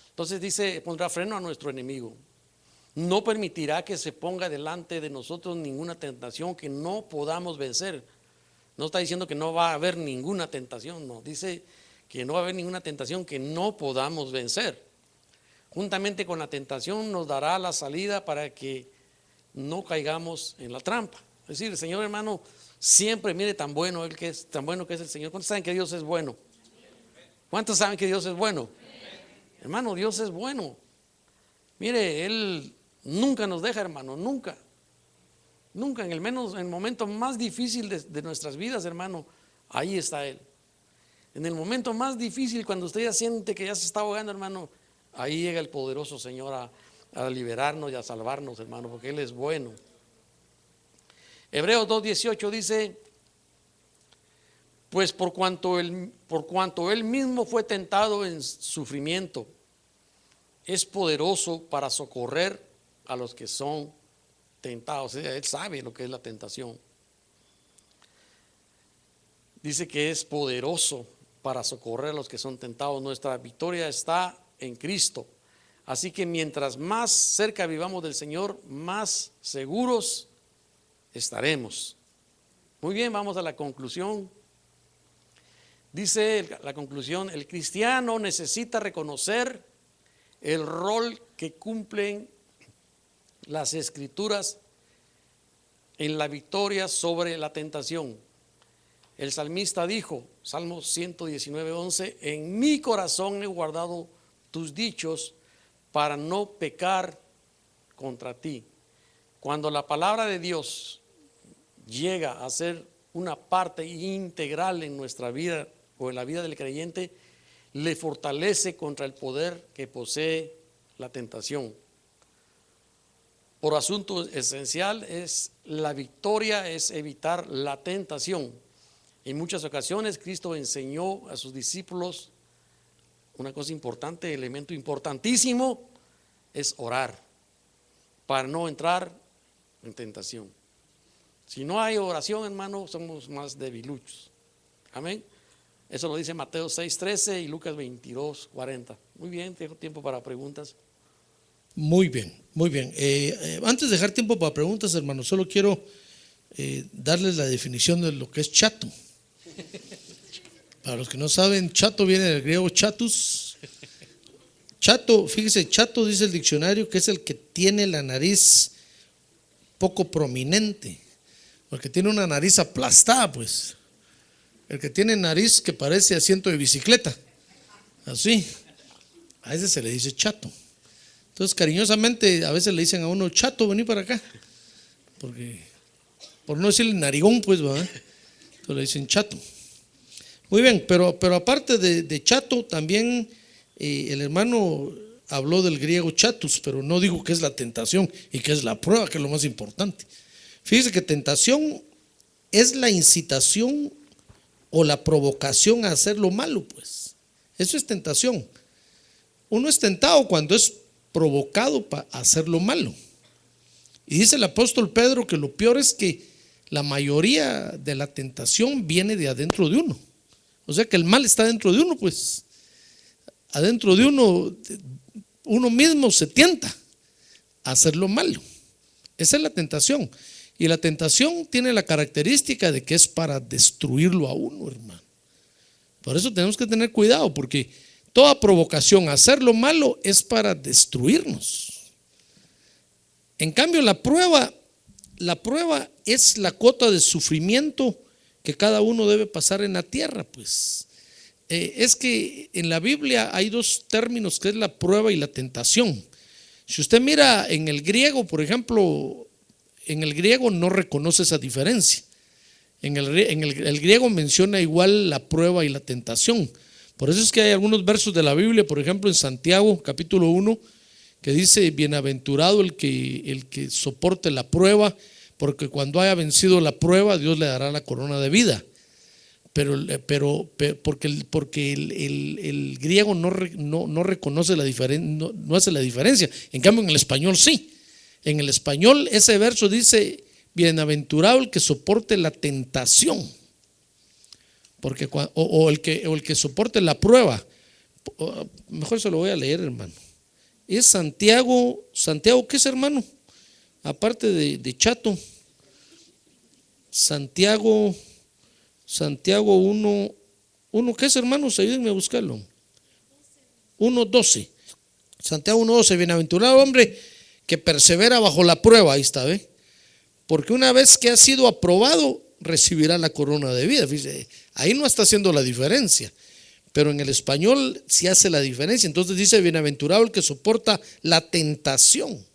Entonces dice: pondrá freno a nuestro enemigo. No permitirá que se ponga delante de nosotros ninguna tentación que no podamos vencer. No está diciendo que no va a haber ninguna tentación, no, dice que no va a haber ninguna tentación que no podamos vencer. Juntamente con la tentación nos dará la salida para que no caigamos en la trampa. Es decir, el Señor, hermano, siempre, mire, tan bueno que es el Señor. ¿Cuántos saben que Dios es bueno? ¿Cuántos saben que Dios es bueno? Hermano, Dios es bueno. Mire, Él nunca nos deja, hermano, nunca. Nunca, en el momento más difícil de nuestras vidas, hermano, ahí está Él. En el momento más difícil, cuando usted ya siente que ya se está ahogando, hermano, ahí llega el poderoso Señor a liberarnos y a salvarnos, hermano, porque Él es bueno. Hebreos 2:18 dice: Pues por cuanto él mismo fue tentado en sufrimiento, es poderoso para socorrer a los que son tentados. O sea, él sabe lo que es la tentación. Dice que es poderoso para socorrer a los que son tentados. Nuestra victoria está en Cristo. Así que mientras más cerca vivamos del Señor, más seguros estaremos. Muy bien, vamos a la conclusión. Dice la conclusión: el cristiano necesita reconocer el rol que cumplen las Escrituras en la victoria sobre la tentación. El salmista dijo, Salmo 119:11: en mi corazón he guardado tus dichos para no pecar contra ti. Cuando la palabra de Dios llega a ser una parte integral en nuestra vida o en la vida del creyente, le fortalece contra el poder que posee la tentación. Por asunto esencial es la victoria, es evitar la tentación. En muchas ocasiones Cristo enseñó a sus discípulos una cosa importante, elemento importantísimo, es orar para no entrar en tentación. Si no hay oración, hermano, somos más debiluchos. Amén. Eso lo dice Mateo 6:13 y Lucas 22:40. Muy bien, tengo tiempo para preguntas. Muy bien, muy bien. Antes de dejar tiempo para preguntas, hermano, solo quiero darles la definición de lo que es chato. Para los que no saben, chato viene del griego chatus. Chato, fíjese, chato dice el diccionario que es el que tiene la nariz poco prominente, porque tiene una nariz aplastada, pues. El que tiene nariz que parece asiento de bicicleta, así, a ese se le dice chato. Entonces, cariñosamente, a veces le dicen a uno: chato, vení para acá, porque, por no decirle narigón, pues, ¿verdad? Entonces le dicen chato. Muy bien, pero aparte de chato, también el hermano habló del griego chatus, pero no dijo que es la tentación y que es la prueba, que es lo más importante. Fíjese que tentación es la incitación o la provocación a hacer lo malo, pues. Eso es tentación. Uno es tentado cuando es provocado para hacer lo malo. Y dice el apóstol Pedro que lo peor es que la mayoría de la tentación viene de adentro de uno. O sea que el mal está dentro de uno, pues. Adentro de uno mismo se tienta a hacer lo malo. Esa es la tentación. Y la tentación tiene la característica de que es para destruirlo a uno, hermano. Por eso tenemos que tener cuidado, porque toda provocación a hacer lo malo es para destruirnos. En cambio, la prueba es la cuota de sufrimiento que cada uno debe pasar en la tierra, pues. Es que en la Biblia hay dos términos, que es la prueba y la tentación. Si usted mira en el griego, por ejemplo, en el griego no reconoce esa diferencia. El griego menciona igual la prueba y la tentación. Por eso es que hay algunos versos de la Biblia, por ejemplo en Santiago capítulo 1, que dice: bienaventurado el que soporte la prueba, porque cuando haya vencido la prueba, Dios le dará la corona de vida. Pero porque el griego no reconoce la diferencia, no hace la diferencia. En cambio en el español sí. En el español ese verso dice: bienaventurado el que soporte la tentación, porque o el que soporte la prueba. Mejor se lo voy a leer, hermano. Es Santiago, ¿qué es, hermano? Aparte de chato, Santiago 1, ¿qué es, hermanos? Ayúdenme a buscarlo. 1:12. Santiago 1:12: bienaventurado hombre que persevera bajo la prueba. Ahí está, ¿ve? Porque una vez que ha sido aprobado, recibirá la corona de vida. Fíjese, ahí no está haciendo la diferencia, pero en el español sí hace la diferencia. Entonces dice: bienaventurado el que soporta la tentación,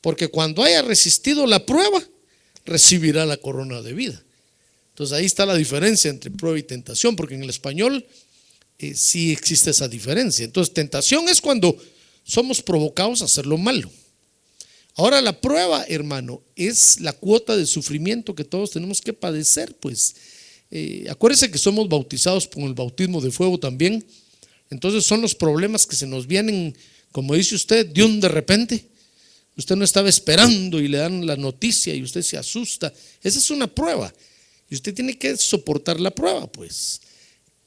porque cuando haya resistido la prueba, recibirá la corona de vida. Entonces ahí está la diferencia entre prueba y tentación, porque en el español sí existe esa diferencia. Entonces tentación es cuando somos provocados a hacer lo malo. Ahora la prueba, hermano, es la cuota de sufrimiento que todos tenemos que padecer, pues. Acuérdense que somos bautizados con el bautismo de fuego también. Entonces son los problemas que se nos vienen, como dice usted, de repente. Usted no estaba esperando y le dan la noticia y usted se asusta. Esa es una prueba y usted tiene que soportar la prueba, pues.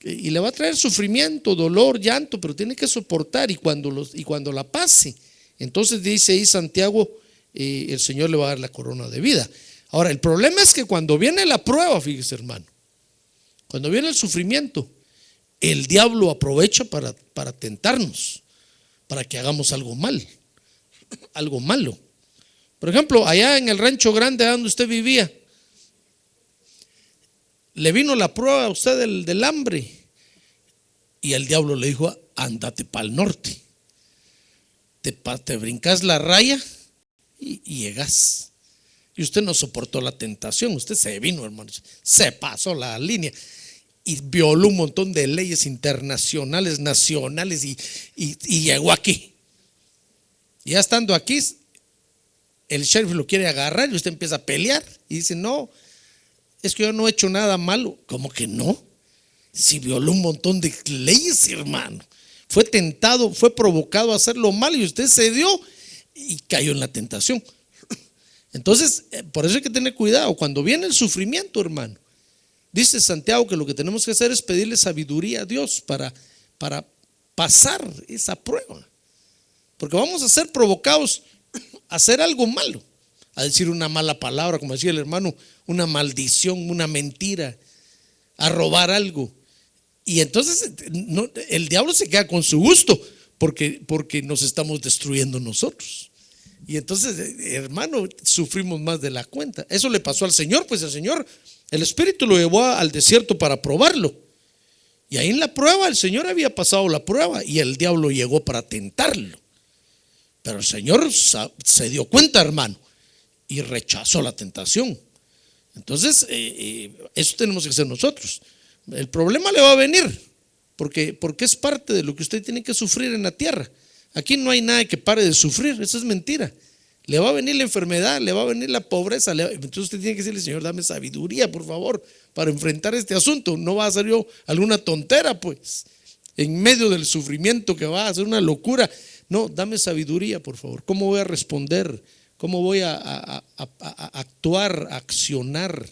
Y le va a traer sufrimiento, dolor, llanto, pero tiene que soportar, y cuando la pase, entonces dice ahí Santiago, el Señor le va a dar la corona de vida. Ahora, el problema es que cuando viene la prueba, fíjese, hermano, cuando viene el sufrimiento, el diablo aprovecha para tentarnos, para que hagamos algo malo. Por ejemplo, allá en el Rancho Grande donde usted vivía, le vino la prueba a usted del hambre, y el diablo le dijo: ándate para el norte, te brincas la raya y llegas. Y usted no soportó la tentación, usted se vino, hermano, se pasó la línea y violó un montón de leyes internacionales, nacionales, y llegó aquí. Y ya estando aquí, el sheriff lo quiere agarrar y usted empieza a pelear y dice: no, es que yo no he hecho nada malo. ¿Cómo que no? Si violó un montón de leyes, hermano. Fue tentado, fue provocado a hacer lo malo y usted cedió y cayó en la tentación. Entonces, por eso hay que tener cuidado cuando viene el sufrimiento, hermano. Dice Santiago que lo que tenemos que hacer es pedirle sabiduría a Dios para pasar esa prueba. Porque vamos a ser provocados a hacer algo malo, a decir una mala palabra, como decía el hermano, una maldición, una mentira, a robar algo. Y entonces el diablo se queda con su gusto, porque nos estamos destruyendo nosotros. Y entonces, hermano, sufrimos más de la cuenta. Eso le pasó al Señor, pues el Espíritu lo llevó al desierto para probarlo. Y ahí en la prueba, el Señor había pasado la prueba y el diablo llegó para tentarlo. Pero el Señor se dio cuenta, hermano, y rechazó la tentación. Entonces, eso tenemos que hacer nosotros. El problema le va a venir, porque es parte de lo que usted tiene que sufrir en la tierra. Aquí no hay nada que pare de sufrir, eso es mentira. Le va a venir la enfermedad, le va a venir la pobreza. Entonces usted tiene que decirle: Señor, dame sabiduría, por favor, para enfrentar este asunto. No va a hacer yo alguna tontera, pues, en medio del sufrimiento, que va a ser una locura. No, dame sabiduría, por favor. ¿Cómo voy a responder? ¿Cómo voy a actuar, a accionar?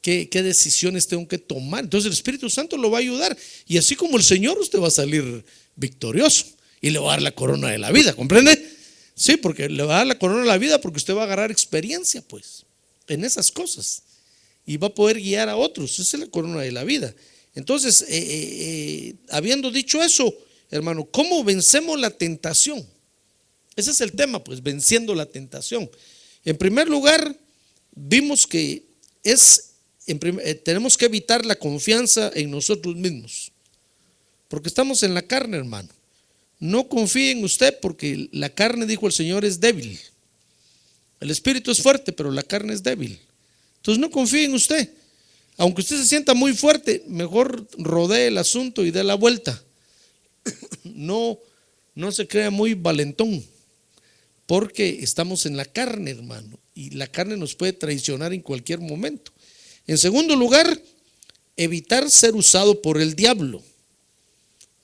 ¿Qué decisiones tengo que tomar? Entonces el Espíritu Santo lo va a ayudar. Y así como el Señor, usted va a salir victorioso y le va a dar la corona de la vida, ¿comprende? Sí, porque le va a dar la corona de la vida, porque usted va a agarrar experiencia, pues, en esas cosas, y va a poder guiar a otros. Esa es la corona de la vida. Entonces, habiendo dicho eso, hermano, ¿cómo vencemos la tentación? Ese es el tema, pues, venciendo la tentación. En primer lugar, vimos que tenemos que evitar la confianza en nosotros mismos, porque estamos en la carne, hermano. No confíe en usted, porque la carne, dijo el Señor, es débil. El espíritu es fuerte, pero la carne es débil. Entonces no confíe en usted. Aunque usted se sienta muy fuerte, mejor rodee el asunto y dé la vuelta. No se crea muy valentón, porque estamos en la carne, hermano, y la carne nos puede traicionar en cualquier momento. En segundo lugar, evitar ser usado por el diablo.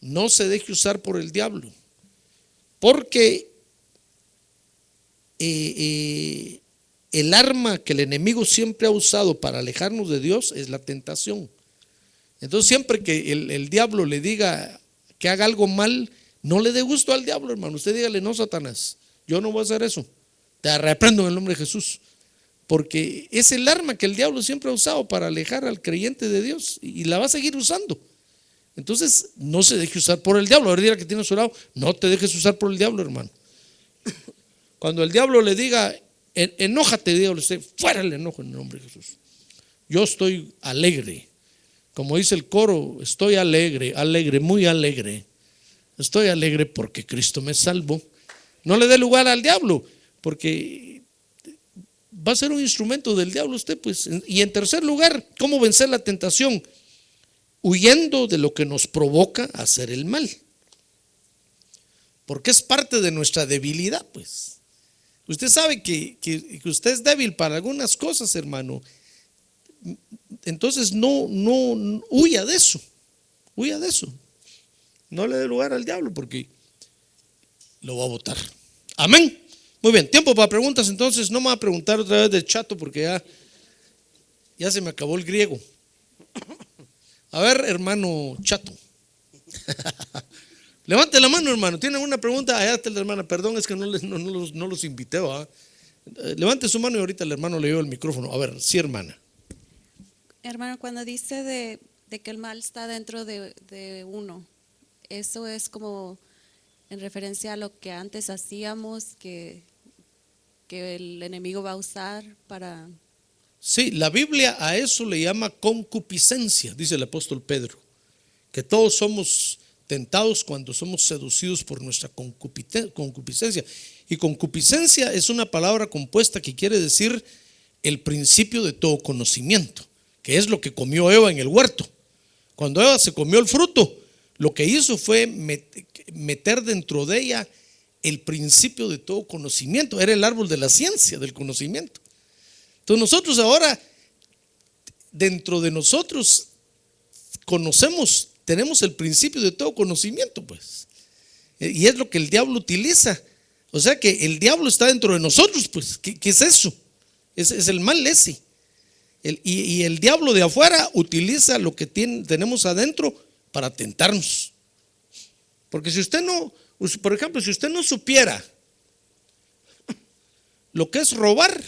No se deje usar por el diablo, porque el arma que el enemigo siempre ha usado para alejarnos de Dios es la tentación. Entonces, siempre que el diablo le diga que haga algo mal, no le dé gusto al diablo, hermano. Usted dígale: no, Satanás, yo no voy a hacer eso, te reprendo en el nombre de Jesús. Porque es el arma que el diablo siempre ha usado para alejar al creyente de Dios, y la va a seguir usando. Entonces, no se deje usar por el diablo. Ahora, diga que tiene a su lado: no te dejes usar por el diablo, hermano. Cuando el diablo le diga: enójate, dígale usted: fuera el enojo en el nombre de Jesús. Yo estoy alegre. Como dice el coro, estoy alegre, muy alegre. Estoy alegre porque Cristo me salvó. No le dé lugar al diablo, porque va a ser un instrumento del diablo usted, pues. Y en tercer lugar, ¿cómo vencer la tentación? Huyendo de lo que nos provoca hacer el mal, porque es parte de nuestra debilidad, pues. Usted sabe que usted es débil para algunas cosas, hermano. Entonces no huya de eso, huya de eso. No le dé lugar al diablo porque lo va a botar. Amén. Muy bien, tiempo para preguntas. Entonces no me va a preguntar otra vez del chato porque ya se me acabó el griego. A ver, hermano chato. Levante la mano, hermano. ¿Tiene una pregunta? Allá está la hermana. Perdón, es que no los invité. Levante su mano y ahorita el hermano le dio el micrófono. A ver, sí, hermana. Hermano, cuando dice de que el mal está dentro de uno, eso es como en referencia a lo que antes hacíamos, que el enemigo va a usar para... Sí, la Biblia a eso le llama concupiscencia, dice el apóstol Pedro, que todos somos tentados cuando somos seducidos por nuestra concupiscencia. Y concupiscencia es una palabra compuesta que quiere decir el principio de todo conocimiento, que es lo que comió Eva en el huerto. Cuando Eva se comió el fruto, lo que hizo fue meter dentro de ella el principio de todo conocimiento. Era el árbol de la ciencia, del conocimiento. Entonces nosotros ahora, dentro de nosotros, tenemos el principio de todo conocimiento, pues. Y es lo que el diablo utiliza. O sea que el diablo está dentro de nosotros, pues. ¿Qué es eso? Es el mal ese. Y el diablo de afuera utiliza lo que tenemos adentro para tentarnos. Porque si usted no, por ejemplo, si usted no supiera lo que es robar,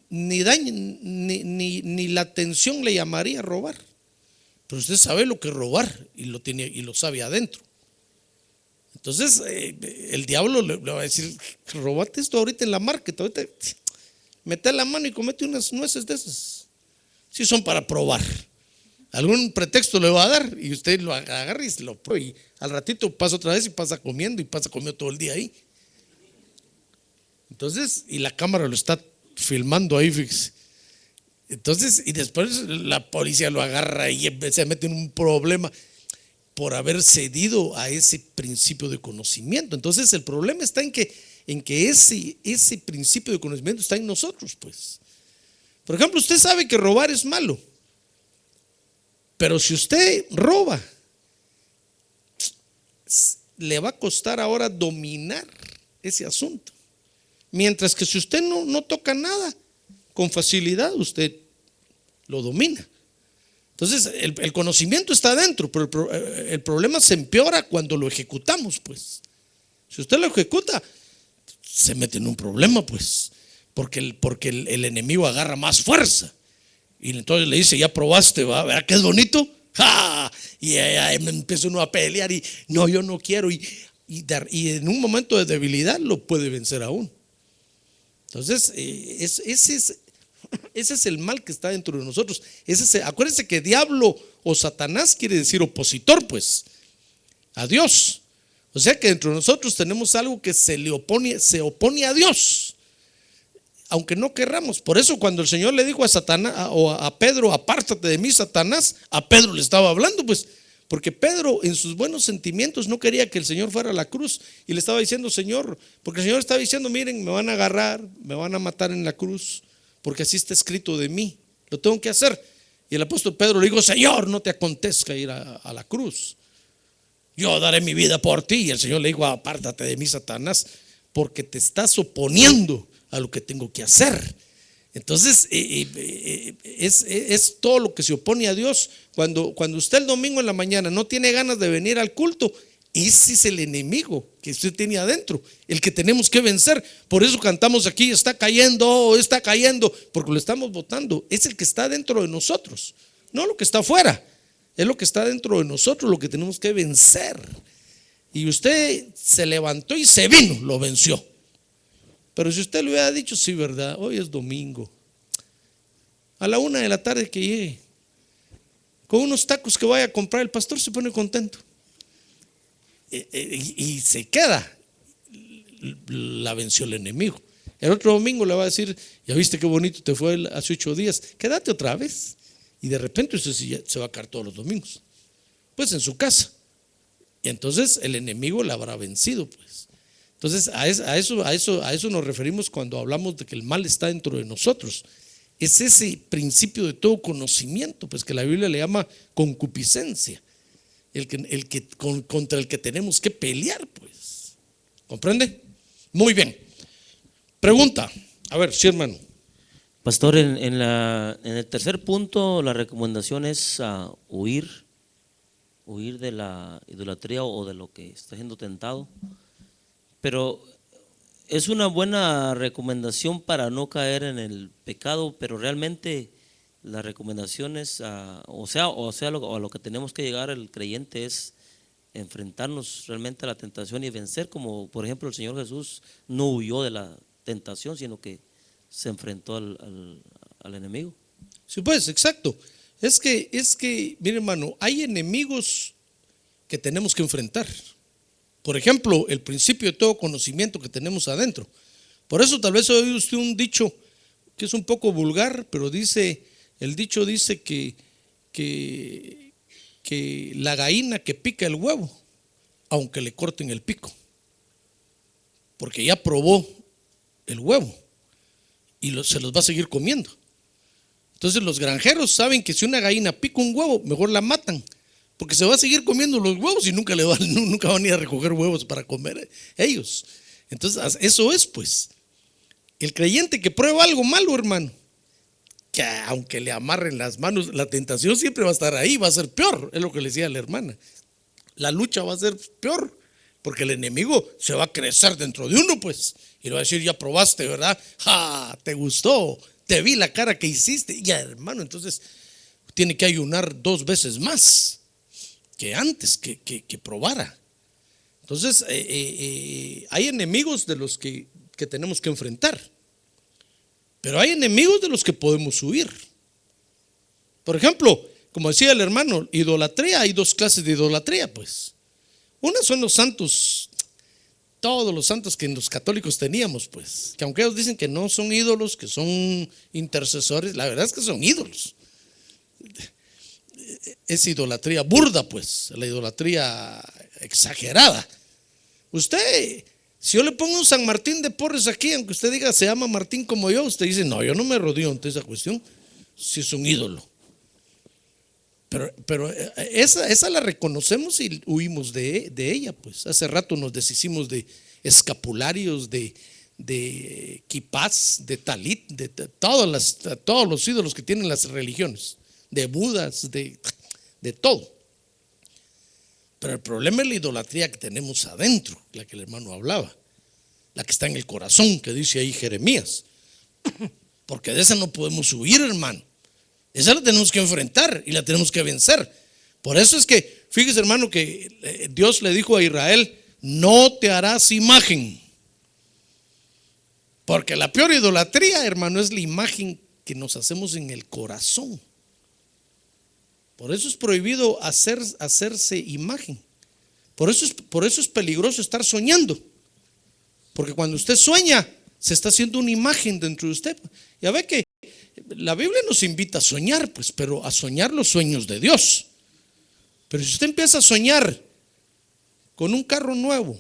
ni la atención le llamaría robar. Pero usted sabe lo que es robar y lo tiene y lo sabe adentro. Entonces el diablo le va a decir: robate esto ahorita en la market, ahorita mete la mano y comete unas nueces de esas. Si son para probar, algún pretexto le va a dar y usted lo agarra y se lo prueba, y al ratito pasa otra vez y pasa comiendo todo el día ahí. Entonces, y la cámara lo está filmando ahí, fíjese. Entonces, y después la policía lo agarra y se mete en un problema por haber cedido a ese principio de conocimiento. Entonces el problema está en que ese principio de conocimiento está en nosotros, pues. Por ejemplo, usted sabe que robar es malo, pero si usted roba, le va a costar ahora dominar ese asunto. Mientras que si usted no toca nada, con facilidad usted lo domina. Entonces el conocimiento está adentro, pero el problema se empeora cuando lo ejecutamos, pues. Si usted lo ejecuta, se mete en un problema, pues, porque el enemigo agarra más fuerza. Y entonces le dice: ya probaste, ¿va? ¿Verdad que es bonito? ¡Ja! Y empieza uno a pelear y no, yo no quiero. Y en un momento de debilidad lo puede vencer aún. Entonces, ese es el mal que está dentro de nosotros. Acuérdense que diablo o Satanás quiere decir opositor, pues, a Dios. O sea que dentro de nosotros tenemos algo que se opone a Dios, aunque no querramos. Por eso cuando el Señor le dijo a Satanás o a Pedro: apártate de mí, Satanás, a Pedro le estaba hablando, pues, porque Pedro en sus buenos sentimientos no quería que el Señor fuera a la cruz, y le estaba diciendo: Señor, porque el Señor estaba diciendo: miren, me van a agarrar, me van a matar en la cruz, porque así está escrito de mí, lo tengo que hacer. Y el apóstol Pedro le dijo: Señor, no te acontezca ir a la cruz, yo daré mi vida por ti. Y el Señor le dijo: apártate de mí, Satanás, porque te estás oponiendo a lo que tengo que hacer. Entonces es todo lo que se opone a Dios. Cuando usted el domingo en la mañana no tiene ganas de venir al culto, ese es el enemigo que usted tiene adentro, el que tenemos que vencer. Por eso cantamos aquí: está cayendo, porque lo estamos botando. Es el que está dentro de nosotros, no lo que está afuera. Es lo que está dentro de nosotros, lo que tenemos que vencer. Y usted se levantó y se vino, lo venció. Pero si usted le hubiera dicho: sí, verdad, hoy es domingo, a la 1 de la tarde que llegue, con unos tacos que vaya a comprar, el pastor se pone contento y se queda, la venció el enemigo. El otro domingo le va a decir: ya viste qué bonito te fue hace 8 días, quédate otra vez. Y de repente usted se va a quedar todos los domingos, pues, en su casa. Y entonces el enemigo la habrá vencido, pues. Entonces a eso nos referimos cuando hablamos de que el mal está dentro de nosotros. Es ese principio de todo conocimiento, pues que la Biblia le llama concupiscencia, contra el que tenemos que pelear, pues. ¿Comprende? Muy bien. Pregunta, a ver, sí, hermano. Pastor, en el tercer punto la recomendación es huir de la idolatría o de lo que está siendo tentado, pero es una buena recomendación para no caer en el pecado, pero realmente la recomendación es, a lo que tenemos que llegar el creyente es enfrentarnos realmente a la tentación y vencer, como por ejemplo el Señor Jesús no huyó de la tentación, sino que se enfrentó al enemigo. Sí, pues, exacto. Es que, mire, hermano, hay enemigos que tenemos que enfrentar. Por ejemplo, el principio de todo conocimiento que tenemos adentro. Por eso tal vez ha oído usted un dicho que es un poco vulgar, pero el dicho dice que la gallina que pica el huevo, aunque le corten el pico, porque ya probó el huevo y se los va a seguir comiendo. Entonces los granjeros saben que si una gallina pica un huevo, mejor la matan, porque se va a seguir comiendo los huevos y nunca van a ir a recoger huevos para comer ellos. Entonces eso es, pues, el creyente que prueba algo malo, hermano, que aunque le amarren las manos, la tentación siempre va a estar ahí, va a ser peor, es lo que le decía a la hermana. La lucha va a ser peor, porque el enemigo se va a crecer dentro de uno, pues, y le va a decir, ya probaste, ¿verdad? ¡Ja! ¿Te gustó? Te vi la cara que hiciste. Ya, hermano, entonces tiene que ayunar 2 veces más que antes que probara. Entonces hay enemigos de los que tenemos que enfrentar, pero hay enemigos de los que podemos huir. Por ejemplo, como decía el hermano, idolatría, hay 2 clases de idolatría, pues. Una son los santos, todos los santos que los católicos teníamos, pues, que aunque ellos dicen que no son ídolos, que son intercesores, la verdad es que son ídolos. Es idolatría burda, pues, la idolatría exagerada. Usted, si yo le pongo un San Martín de Porres aquí, aunque usted diga se llama Martín como yo, usted dice, no, yo no me rodeo ante esa cuestión, si es un ídolo. Pero esa la reconocemos y huimos de ella, pues. Hace rato nos deshicimos de escapularios, de kipás, de talit, de todos los ídolos que tienen las religiones, de budas, de todo. Pero el problema es la idolatría que tenemos adentro, la que el hermano hablaba, la que está en el corazón, que dice ahí Jeremías, porque de esa no podemos huir, hermano. Esa la tenemos que enfrentar y la tenemos que vencer. Por eso es que, fíjese, hermano, que Dios le dijo a Israel, no te harás imagen. Porque la peor idolatría, hermano, es la imagen que nos hacemos en el corazón. Por eso es prohibido hacerse imagen. Por eso es peligroso estar soñando. Porque cuando usted sueña, se está haciendo una imagen dentro de usted. Ya ve que la Biblia nos invita a soñar, pues, pero a soñar los sueños de Dios. Pero si usted empieza a soñar con un carro nuevo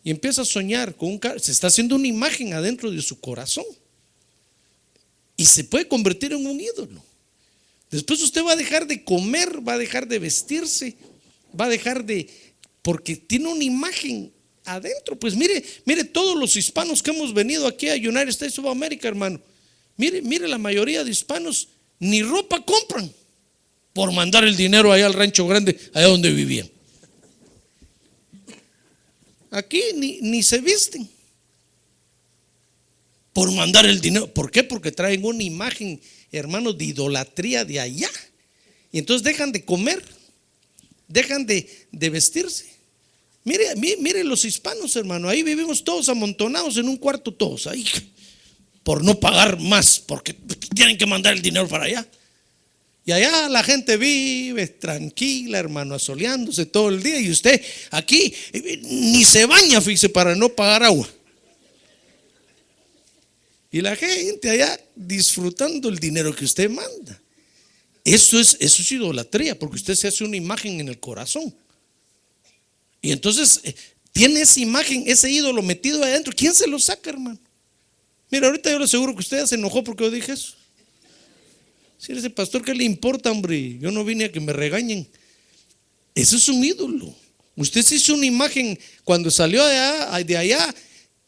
y empieza a soñar con un carro, se está haciendo una imagen adentro de su corazón y se puede convertir en un ídolo. Después usted va a dejar de comer, va a dejar de vestirse, va a dejar porque tiene una imagen adentro. Pues mire todos los hispanos que hemos venido aquí a United States of America, hermano. Mire la mayoría de hispanos ni ropa compran por mandar el dinero allá al rancho grande, allá donde vivían. Aquí ni se visten por mandar el dinero. ¿Por qué? Porque traen una imagen, hermanos, de idolatría de allá. Y entonces dejan de comer, dejan de vestirse. Mire los hispanos, hermano, ahí vivimos todos amontonados en un cuarto, todos ahí, por no pagar más, porque tienen que mandar el dinero para allá. Y allá la gente vive tranquila, hermano, asoleándose todo el día. Y usted aquí ni se baña, fíjese, para no pagar agua. Y la gente allá disfrutando el dinero que usted manda. Eso es idolatría, porque usted se hace una imagen en el corazón. Y entonces Tiene esa imagen, ese ídolo metido adentro. ¿Quién se lo saca, hermano? Mira, ahorita yo le aseguro que usted ya se enojó porque yo dije eso. Si ese pastor, ¿qué le importa, hombre? Yo no vine a que me regañen. Eso es un ídolo. Usted se hizo una imagen cuando salió de allá,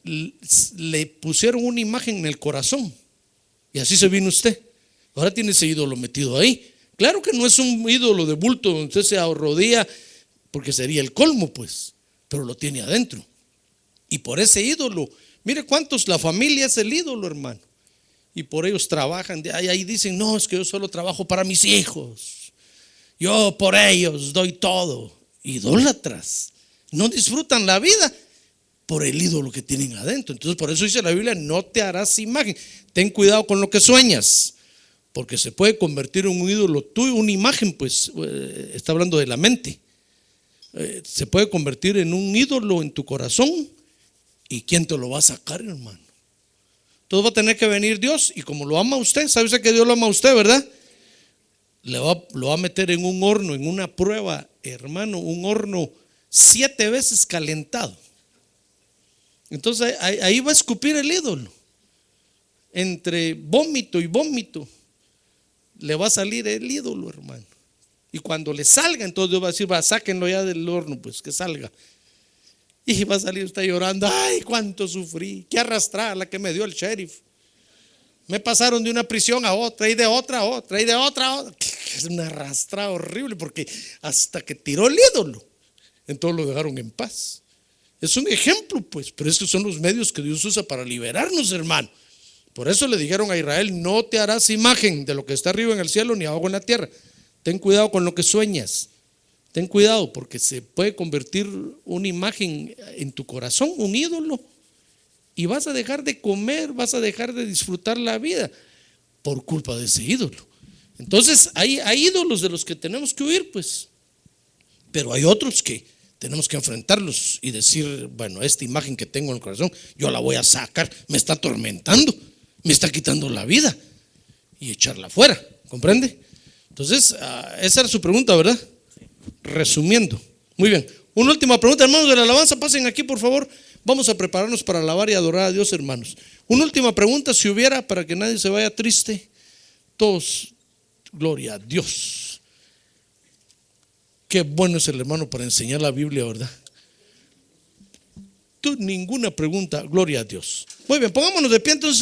le pusieron una imagen en el corazón y así se vino usted. Ahora tiene ese ídolo metido ahí. Claro que no es un ídolo de bulto donde usted se arrodilla, porque sería el colmo, pues, pero lo tiene adentro. Y por ese ídolo, mire cuántos, la familia es el ídolo, hermano. Y por ellos trabajan, ahí dicen, no, es que yo solo trabajo para mis hijos, yo por ellos doy todo. Idólatras, no disfrutan la vida por el ídolo que tienen adentro. Entonces por eso dice la Biblia, no te harás imagen. Ten cuidado con lo que sueñas, porque se puede convertir en un ídolo tuyo, una imagen, pues está hablando de la mente. Se puede convertir en un ídolo en tu corazón. ¿Y quién te lo va a sacar, hermano? Entonces va a tener que venir Dios, y como lo ama a usted, ¿sabe usted que Dios lo ama a usted, verdad? Lo va a meter en un horno, en una prueba, hermano, un horno 7 veces calentado. Entonces ahí va a escupir el ídolo. Entre vómito y vómito le va a salir el ídolo, hermano. Y cuando le salga, entonces Dios va a decir, sáquenlo ya del horno, pues que salga. Y va a salir usted llorando, ay, cuánto sufrí, qué arrastrada la que me dio el sheriff. Me pasaron de una prisión a otra, y de otra a otra, y de otra a otra. Es una arrastrada horrible, porque hasta que tiró el ídolo, entonces lo dejaron en paz. Es un ejemplo, pues, pero es que son los medios que Dios usa para liberarnos, hermano. Por eso le dijeron a Israel, no te harás imagen de lo que está arriba en el cielo ni abajo en la tierra. Ten cuidado con lo que sueñas. Ten cuidado, porque se puede convertir una imagen en tu corazón, un ídolo. Y vas a dejar de comer, vas a dejar de disfrutar la vida por culpa de ese ídolo. Entonces hay ídolos de los que tenemos que huir, pues. Pero hay otros que tenemos que enfrentarlos y decir, bueno, esta imagen que tengo en el corazón, yo la voy a sacar, me está atormentando, me está quitando la vida, y echarla fuera, ¿comprende? Entonces, esa era su pregunta, ¿verdad? Resumiendo, muy bien. Una última pregunta, hermanos de la alabanza, pasen aquí por favor. Vamos a prepararnos para alabar y adorar a Dios, hermanos. Una última pregunta, si hubiera, para que nadie se vaya triste. Todos, gloria a Dios. Qué bueno es el hermano para enseñar la Biblia, ¿verdad? Ninguna pregunta, gloria a Dios. Muy bien, pongámonos de pie entonces.